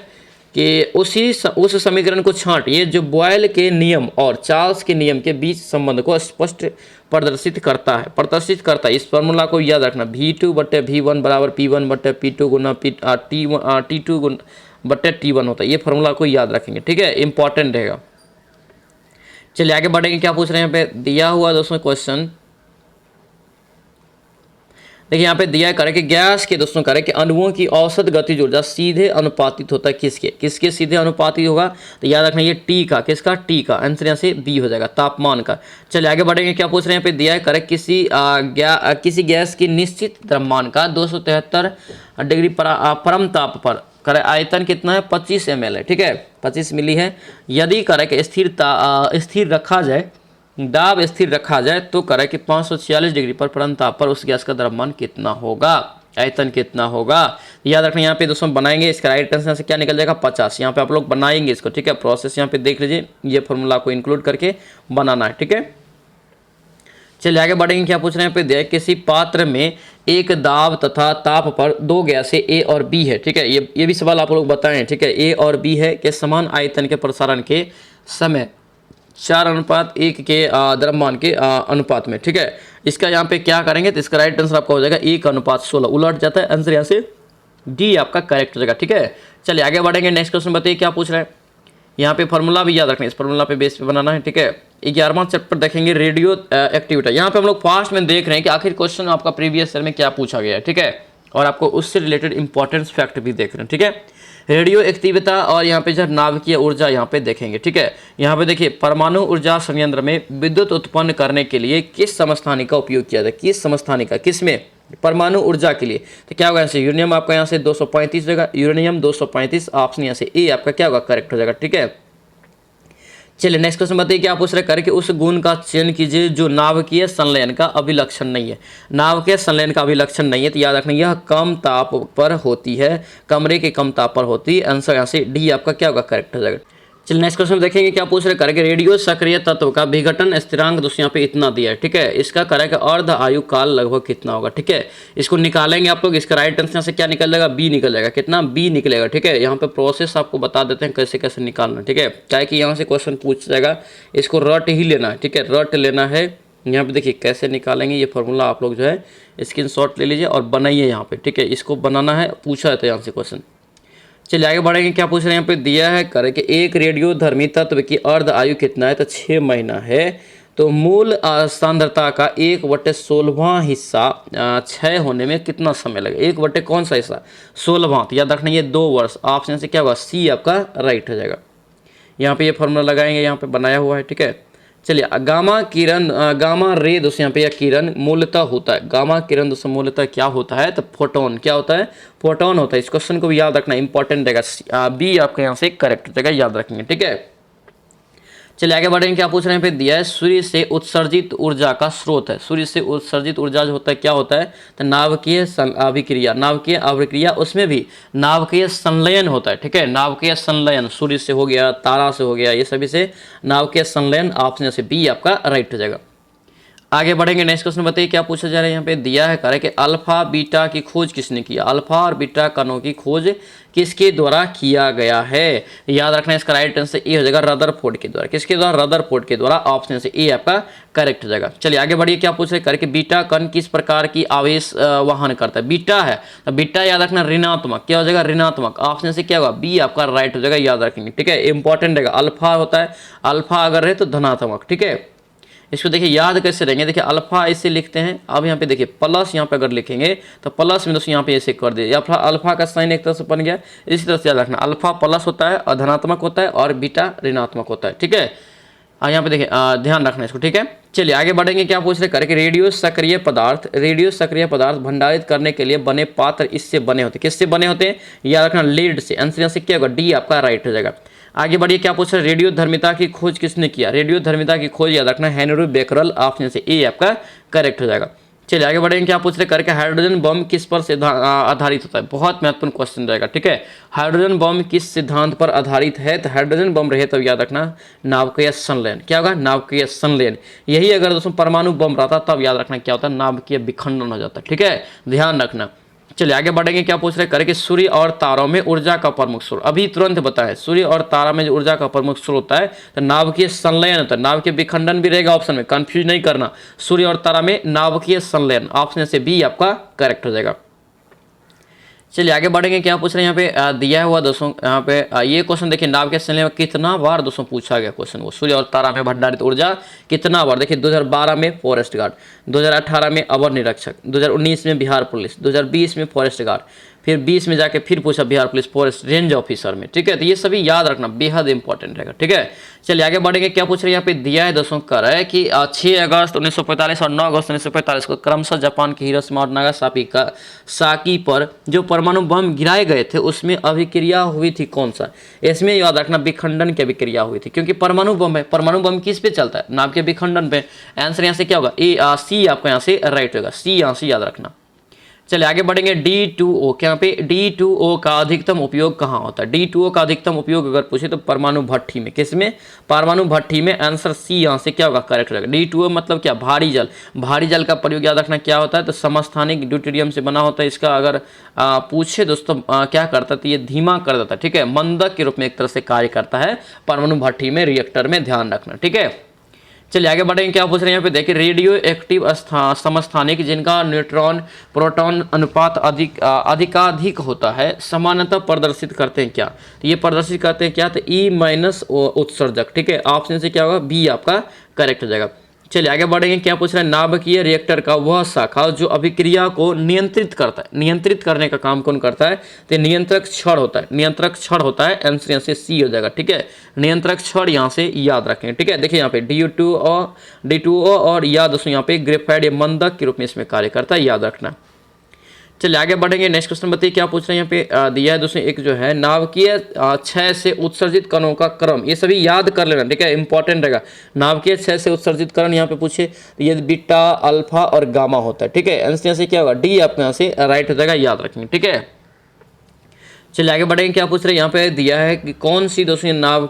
कि उस समीकरण को छांटिए जो बॉयल के नियम और चार्ल्स के नियम के बीच संबंध को स्पष्ट प्रदर्शित करता है। इस फॉर्मूला को याद रखना, V2/V1 बराबर P1/P2 गुना T2 बटे T1 होता है। ये फॉर्मूला को याद रखेंगे, ठीक है, इंपॉर्टेंट रहेगा। चलिए आगे बढ़ेंगे। क्या पूछ रहे हैं यहाँ पे दिया हुआ दोस्तों क्वेश्चन, देखिए यहाँ पे दिया है करे कि गैस के दोस्तों करे कि अणुओं की औसत गतिज ऊर्जा सीधे अनुपातित होता है किसके सीधे अनुपातित होगा, तो याद रखना ये टी का, किसका, टी का। आंसर यहाँ से बी हो जाएगा, तापमान का। चलिए आगे बढ़ेंगे। क्या पूछ रहे हैं यहाँ पे दिया है करे किसी गैस की निश्चित द्रव्यमान का 273 डिग्री परम ताप पर करे आयतन कितना है, 25 ml है, ठीक है, 25 मिली है। यदि करे कि स्थिर रखा जाए, दाब स्थिर रखा जाए तो करे कि 546 डिग्री पर परम ताप पर उस गैस का द्रव्यमान कितना होगा, आयतन कितना होगा। याद रखना यहाँ पे दोस्तों बनाएंगे, इसका राइट आंसर से क्या निकल जाएगा, 50। यहाँ पे आप लोग बनाएंगे इसको, ठीक है, प्रोसेस यहाँ पे देख लीजिए, ये फॉर्मूला को इंक्लूड करके बनाना है, ठीक है। चलिए आगे बढ़ेंगे। क्या पूछ रहे हैं पे दिया किसी पात्र में एक दाब तथा ताप पर दो गैसें ए और बी है, ठीक है, ये भी सवाल आप लोग बताएं, ठीक है। ए और बी है कि समान आयतन के प्रसारण के समय 4:1 के द्रव्यमान के अनुपात में, ठीक है। इसका यहाँ पे क्या करेंगे तो इसका राइट आंसर आपका हो जाएगा 1:16, उलट जाता है आंसर, यहाँ से डी आपका करेक्ट हो जाएगा, ठीक है। चलिए आगे बढ़ेंगे। नेक्स्ट क्वेश्चन बताइए क्या पूछ रहे हैं। यहाँ पे फॉर्मूला भी याद रखना है, इस फॉर्मूला पे बेस पे बनाना है, ठीक है। 11वां चैप्टर देखेंगे रेडियो एक्टिविटी। यहाँ पे हम लोग फास्ट में देख रहे हैं कि आखिर क्वेश्चन आपका प्रीवियस ईयर में क्या पूछा गया है, ठीक है, और आपको उससे रिलेटेड इंपॉर्टेंस फैक्ट भी देख रहे हैं, ठीक है। रेडियो एक्टिविटी और यहाँ पे जो नाभिकीय ऊर्जा यहाँ पे देखेंगे, ठीक है। यहाँ पे देखिए परमाणु ऊर्जा संयंत्र में विद्युत उत्पन्न करने के लिए किस समस्थानिक का उपयोग किया जाए, किस समस्थानिक का, किसमें, परमाणु ऊर्जा के लिए, तो क्या होगा, यहाँ से यूरेनियम आपका यहाँ से 235 होगा, यूरेनियम 235, ऑप्शन यहाँ से ए आपका क्या होगा, करेक्ट हो जाएगा, ठीक है। चलिए नेक्स्ट क्वेश्चन बताइए क्या पूछ रहे करके उस गुण का चयन कीजिए जो नाभिकीय संलयन का अभिलक्षण नहीं है। नाभिकीय संलयन का अभिलक्षण नहीं है तो याद रखना यह कम ताप पर होती है, कमरे के कम ताप पर होती है। आंसर यहाँ से डी आपका क्या होगा, करेक्ट हो जाएगा। चलिए नेक्स्ट क्वेश्चन देखेंगे क्या पूछ रहे करके रेडियो सक्रिय तत्व का विघटन स्थिरांक दोस्तों यहाँ पे इतना दिया है, ठीक है। इसका करेगा अर्ध आयु काल लगभग कितना होगा, ठीक है। इसको निकालेंगे आप लोग, इसका राइट आंसर से क्या निकल जाएगा, बी निकल जाएगा, कितना, बी निकलेगा, ठीक है। यहाँ पे प्रोसेस आपको बता देते हैं कैसे कैसे निकालना, ठीक है, क्या कि यहाँ से क्वेश्चन पूछ जाएगा, इसको रट ही लेना है, ठीक है, रट लेना है। यहाँ पे देखिए कैसे निकालेंगे, ये फॉर्मूला आप लोग जो है स्क्रीनशॉट ले लीजिए और बनाइए यहाँ पे, ठीक है, इसको बनाना है, पूछा जाता है यहाँ से क्वेश्चन। चलिए आगे बढ़ेंगे। क्या पूछ रहे हैं यहाँ पे दिया है करे कि एक रेडियो धर्मी तत्व की अर्ध आयु कितना है, तो 6 महीना है। तो मूल सांद्रता का 1/16वां हिस्सा क्षय होने में कितना समय लगेगा, 1/ कौन सा हिस्सा, 16वां, तो याद रखना ये 2 वर्ष। ऑप्शन से क्या होगा, सी आपका राइट हो जाएगा। यहाँ पे ये फॉर्मूला लगाएंगे, यहाँ पे बनाया हुआ है, ठीक है। चलिए गामा रे दोस्तों यहाँ पे यह किरण मूलतः होता है, गामा किरण दोस्तों मूलतः क्या होता है, तो फोटोन, क्या होता है, फोटोन होता है। इस क्वेश्चन को भी याद रखना, इंपॉर्टेंट रहेगा, बी आपके यहाँ से करेक्ट हो जाएगा, याद रखेंगे, ठीक है। चलिए आगे बढ़ेंगे। क्या पूछ रहे हैं पे दिया है सूर्य से उत्सर्जित ऊर्जा का स्रोत है, सूर्य से उत्सर्जित ऊर्जा जो होता है क्या होता है, तो नाभिकीय अभिक्रिया, नाभिकीय अभिक्रिया, उसमें भी नाभिकीय संलयन होता है, ठीक है, नाभिकीय संलयन, सूर्य से हो गया, तारा से हो गया, ये सभी से नाभिकीय संलयन, ऑप्शन से बी आपका राइट हो जाएगा। आगे बढ़ेंगे। नेक्स्ट क्वेश्चन बताइए क्या पूछा जा रहा है। यहाँ पे दिया है करे कि अल्फा बीटा की खोज किसने किया, अल्फा और बीटा कणों की खोज किसके द्वारा किया गया है, याद रखना इसका राइट आंसर ए हो जाएगा, रदरफोर्ड के द्वारा, किसके द्वारा, रदरफोर्ड के द्वारा, ऑप्शन से ए आपका करेक्ट हो जाएगा। चलिए आगे बढ़िए। क्या पूछ रहे करके बीटा कण किस प्रकार की आवेश वहन करता है, बीटा है तो बीटा याद रखना ऋणात्मक, क्या हो जाएगा, ऋणात्मक, ऑप्शन से क्या होगा, बी आपका राइट हो जाएगा, याद रखेंगे, ठीक है, इंपॉर्टेंट रहेगा। अल्फा होता है, अल्फा अगर रहे तो धनात्मक, ठीक है। इसको देखिए याद कैसे रहेंगे, देखिए अल्फा ऐसे लिखते हैं, अब यहाँ पे देखिए प्लस, यहाँ पे अगर लिखेंगे तो प्लस में दोस्तों यहाँ पे ऐसे कर दिए, अल्फा का साइन एक तरह से बन गया, इसी तरह से याद रखना, अल्फा प्लस होता है और धनात्मक होता है और बीटा ऋणात्मक होता है, ठीक है। यहाँ पे देखिए ध्यान रखना इसको, ठीक है। चलिए आगे बढ़ेंगे। क्या पूछ रहे करके रेडियो सक्रिय पदार्थ भंडारित करने के लिए बने पात्र इससे बने होते, किससे बने होते हैं, याद रखना लीड से, आंसर से क्या होगा, डी आपका राइट हो जाएगा। आगे बढ़िए, क्या पूछ रहे हैं, रेडियो धर्मिता की खोज किसने किया? रेडियो धर्मिता की खोज याद रखना हेनरी बेकरल, ऑप्शन से ए आपका करेक्ट हो जाएगा। चलिए आगे बढ़ेंगे, क्या पूछ रहे करके हाइड्रोजन बम किस पर आधारित होता है? बहुत महत्वपूर्ण क्वेश्चन रहेगा, ठीक है। हाइड्रोजन बम किस सिद्धांत पर आधारित है? तो हाइड्रोजन बम रहे तब याद रखना नाभिकीय संलयन। क्या होगा? नाभिकीय संलयन। यही अगर दोस्तों परमाणु बम रहता तब याद रखना क्या होता है? नाभिकीय विखंडन हो जाता है, ठीक है, ध्यान रखना। चलिए आगे बढ़ेंगे, क्या पूछ रहे करके सूर्य और तारों में ऊर्जा का प्रमुख स्रोत, अभी तुरंत बताया, सूर्य और तारा में जो ऊर्जा का प्रमुख स्रोत होता है तो नाभिकीय संलयन होता है। नाभिकीय विखंडन भी रहेगा ऑप्शन में, कंफ्यूज नहीं करना। सूर्य और तारा में नाभिकीय संलयन, ऑप्शन से बी आपका करेक्ट हो जाएगा। चलिए आगे बढ़ेंगे, क्या पूछ रहे हैं यहाँ पे दिया हुआ दोस्तों, यहाँ पे ये क्वेश्चन देखिए, नाभिकीय संलयन में कितना बार दोस्तों पूछा गया क्वेश्चन, वो सूर्य और तारा में भंडारित ऊर्जा कितना बार? देखिए 2012 में फॉरेस्ट गार्ड, 2018 में अवर निरीक्षक, 2019 में बिहार पुलिस, 2020 में फॉरेस्ट गार्ड, फिर 20 में जाके फिर पूछा Bihar police forest range officer में, ठीक है। तो ये सभी याद रखना बेहद इंपॉर्टेंट रहेगा, ठीक है। चलिए आगे बढ़ेंगे, क्या पूछ रहे हैं यहाँ पे दिया है दोस्तों, कर है कि 6 अगस्त 1945 और 9 अगस्त 1945 को क्रमशः जापान के हिरोशिमा और नागासाकी पर जो परमाणु बम गिराए गए थे उसमें अभिक्रिया हुई थी कौन सा? इसमें याद रखना विखंडन की अभिक्रिया हुई थी, क्योंकि परमाणु बम है, परमाणु बम किस पे चलता है? नाभिकीय विखंडन पे। आंसर यहाँ से क्या होगा? सी आपका यहाँ से राइट होगा, सी यहाँ से याद रखना। चलिए आगे बढ़ेंगे, D2O, क्या पे D2O का अधिकतम उपयोग कहाँ होता है? D2O का अधिकतम उपयोग अगर पूछे तो परमाणु भट्ठी में, किसमें? परमाणु भट्ठी में। आंसर सी यहाँ से क्या होगा? करेक्ट रहेगा। D2O मतलब क्या? भारी जल। भारी जल का प्रयोग याद रखना क्या होता है? तो समस्थानिक ड्यूटेरियम से बना होता है। इसका अगर पूछे दोस्तों क्या करता है तो ये धीमा कर देता है, ठीक है, मंदक के रूप में एक तरह से कार्य करता है परमाणु भट्ठी में, रिएक्टर में, ध्यान रखना, ठीक है। चलिए आगे बढ़ेंगे, क्या पूछ रहे हैं यहाँ पे देखिए, रेडियो एक्टिव समस्थानिक जिनका न्यूट्रॉन प्रोटॉन अनुपात अधिकाधिक होता है सामान्यतः प्रदर्शित करते हैं क्या? तो ये प्रदर्शित करते हैं क्या? तो E- उत्सर्जक, ठीक है, ऑप्शन से क्या होगा? बी आपका करेक्ट हो जाएगा। चलिए आगे बढ़ेंगे, क्या पूछ रहे हैं, नाभिकीय रिएक्टर का वह शाखा जो अभिक्रिया को नियंत्रित करता है, नियंत्रित करने का काम कौन करता है? तो नियंत्रक छड़ होता है, नियंत्रक छड़ होता है। आंसर यहाँ से सी हो जाएगा, ठीक है, नियंत्रक छड़ यहाँ से याद रखें, ठीक है। देखिए यहाँ पे D2O और याद दोस्तों यहाँ पे ग्रेफाइट या मंदक के रूप में इसमें कार्य करता है, याद रखना। चलिए आगे बढ़ेंगे, नेक्स्ट क्वेश्चन बताइए, क्या पूछ रहे हैं यहाँ पे दिया है दोस्तों, एक जो है नाभिकीय क्षय से उत्सर्जित कणों का क्रम, ये सभी याद कर लेना, ठीक है, इंपॉर्टेंट रहेगा। नाभिकीय क्षय से उत्सर्जित कण यहाँ पे पूछे तो ये बीटा, अल्फा और गामा होता है, ठीक है। आंसर यहाँ से क्या होगा? डी आपके यहाँ से राइट हो जाएगा, याद रखेंगे, ठीक है। चलिए आगे बढ़ेंगे, क्या पूछ रहे हैं यहाँ पे दिया है कि कौन सी दोस्तों नाभ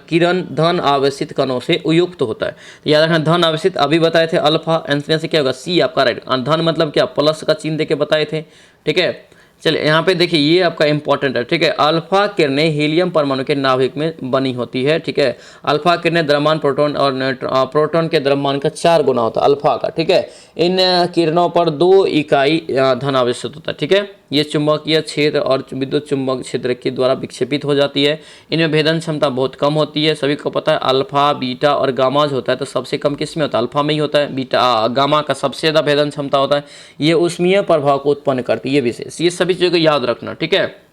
किरण धन आवेशित कणों से उयुक्त होता है? तो याद रखना धन आवेशित अभी बताए थे अल्फा, आंसर से क्या होगा? सी आपका राइट। धन मतलब क्या? प्लस का चिन्ह देके बताए थे, ठीक है। चलिए यहाँ पे देखिए ये आपका इंपॉर्टेंट है, ठीक है। अल्फा किरणें हीलियम परमाणु के नाभिक में बनी होती है, ठीक है। अल्फा किरणें द्रव्यमान प्रोटॉन और प्रोटॉन के द्रव्यमान का 4 गुना होता है अल्फा का, ठीक है। इन किरणों पर 2 इकाई धन आवेशित होता है, ठीक है। ये चुंबकीय क्षेत्र और विद्युत चुंबक क्षेत्र के द्वारा विक्षेपित हो जाती है। इनमें भेदन क्षमता बहुत कम होती है, सभी को पता है। अल्फा, बीटा और गामा जो होता है तो सबसे कम किस में होता है? अल्फा में ही होता है। बीटा गामा का सबसे ज़्यादा भेदन क्षमता होता है। ये ऊष्मीय प्रभाव को उत्पन्न करती है, ये विशेष, ये सभी चीज़ों को याद रखना, ठीक है।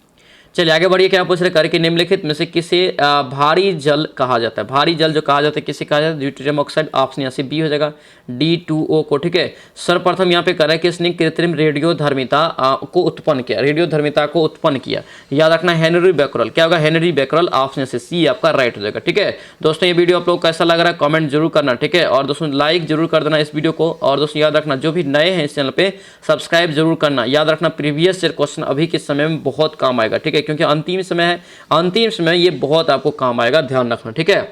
चलिए आगे बढ़िए, क्या पूछ रहे करके निम्नलिखित में से किसे भारी जल कहा जाता है? भारी जल जो कहा जाता है किसे कहा जाता है? ड्यूटेरियम ऑक्साइड, ऑप्शन यहाँ से बी हो जाएगा, D2O को, ठीक है। सर्वप्रथम यहाँ पे करें कि किसने कृत्रिम रेडियो धर्मिता को उत्पन्न किया? रेडियो धर्मिता को उत्पन्न किया, याद रखना हेनरी बेकरल। क्या होगा? हेनरी बेकरल, ऑप्शन से सी आपका राइट हो जाएगा, ठीक है। दोस्तों ये वीडियो आप लोग कैसा लग रहा है कमेंट जरूर करना, ठीक है। और दोस्तों लाइक जरूर कर देना इस वीडियो को। और दोस्तों याद रखना जो भी नए हैं इस चैनल पे सब्सक्राइब जरूर करना। याद रखना प्रीवियस ईयर क्वेश्चन अभी के समय में बहुत काम आएगा, ठीक है, क्योंकि अंतिम समय है, अंतिम समय ये बहुत आपको काम आएगा, ध्यान रखना, ठीक है।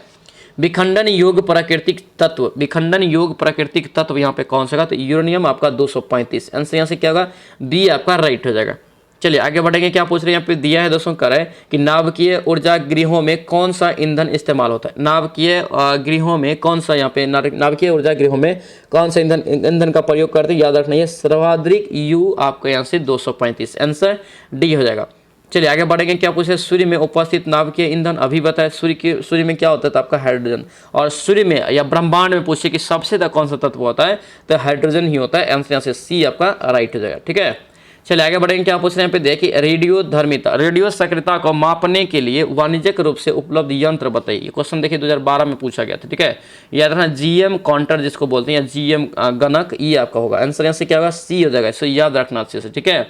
विखंडन योग प्राकृतिक तत्व, विखंडन योग प्राकृतिक तत्व यहाँ पे कौन सा? तो यूरेनियम आपका 235। आंसर यहाँ से क्या होगा? बी आपका राइट हो जाएगा। चलिए आगे बढ़ेंगे, क्या पूछ रहे हैं यहाँ पे दिया है दोस्तों, कर है कि नाभिकीय ऊर्जा गृहों में कौन सा ईंधन इस्तेमाल होता है? नाभिकीय गृहों में कौन सा, यहाँ पे नाभिकीय ऊर्जा गृहों में कौन सा ईंधन का प्रयोग करते हैं? याद रखना ये सर्वाधिक यू आपका यहाँ से 235। आंसर डी हो जाएगा। चलिए आगे बढ़ेंगे, क्या पूछे सूर्य में उपस्थित नाभिकीय ईंधन अभी बताए। सूर्य में क्या होता है? तो आपका हाइड्रोजन। और सूर्य में या ब्रह्मांड में पूछे कि सबसे ज्यादा कौन सा तत्व होता है? तो हाइड्रोजन ही होता है। आंसर यहाँ से सी आपका राइट हो जाएगा, ठीक है। चलिए आगे बढ़ेंगे, क्या पूछ रहे हैं यहाँ पे देखिए, रेडियो धर्मिता, रेडियो सक्रियता को मापने के लिए वाणिज्यिक रूप से उपलब्ध यंत्र बताइए। क्वेश्चन देखिए 2012 में पूछा गया था, ठीक है। याद रखना GM काउंटर जिसको बोलते हैं, या GM गणक, ये आपका होगा। आंसर यहाँ से क्या होगा? सी हो जाएगा, इसको याद रखना अच्छे से, ठीक है।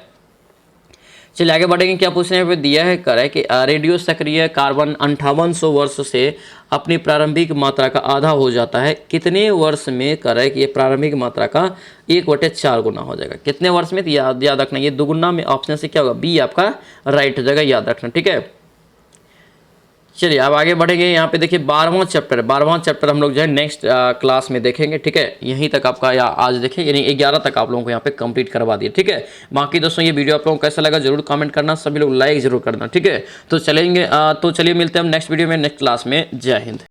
चलिए आगे बढ़ेंगे। क्या पूछने पे दिया है कर है कि रेडियो सक्रिय कार्बन 5800 वर्ष से अपनी प्रारंभिक मात्रा का आधा हो जाता है, कितने वर्ष में कर है कि ये प्रारंभिक मात्रा का 1/4 गुना हो जाएगा। कितने वर्ष में, तो याद रखना, ये दुगुना में ऑप्शन से क्या होगा, बी आपका राइट हो जाएगा, याद रखना, ठीक है। चलिए अब आगे बढ़ेंगे। यहाँ पे देखिए 12वां चैप्टर हम लोग जो है नेक्स्ट क्लास में देखेंगे, ठीक है। यहीं तक आपका या आज देखें, यानी 11 तक आप लोगों को यहाँ पे कंप्लीट करवा दिए, ठीक है। बाकी दोस्तों ये वीडियो आप लोगों को कैसा लगा जरूर कमेंट करना, सभी लोग लाइक जरूर करना, ठीक है। तो चलिए मिलते हैं हम नेक्स्ट वीडियो में नेक्स्ट क्लास में। जय हिंद।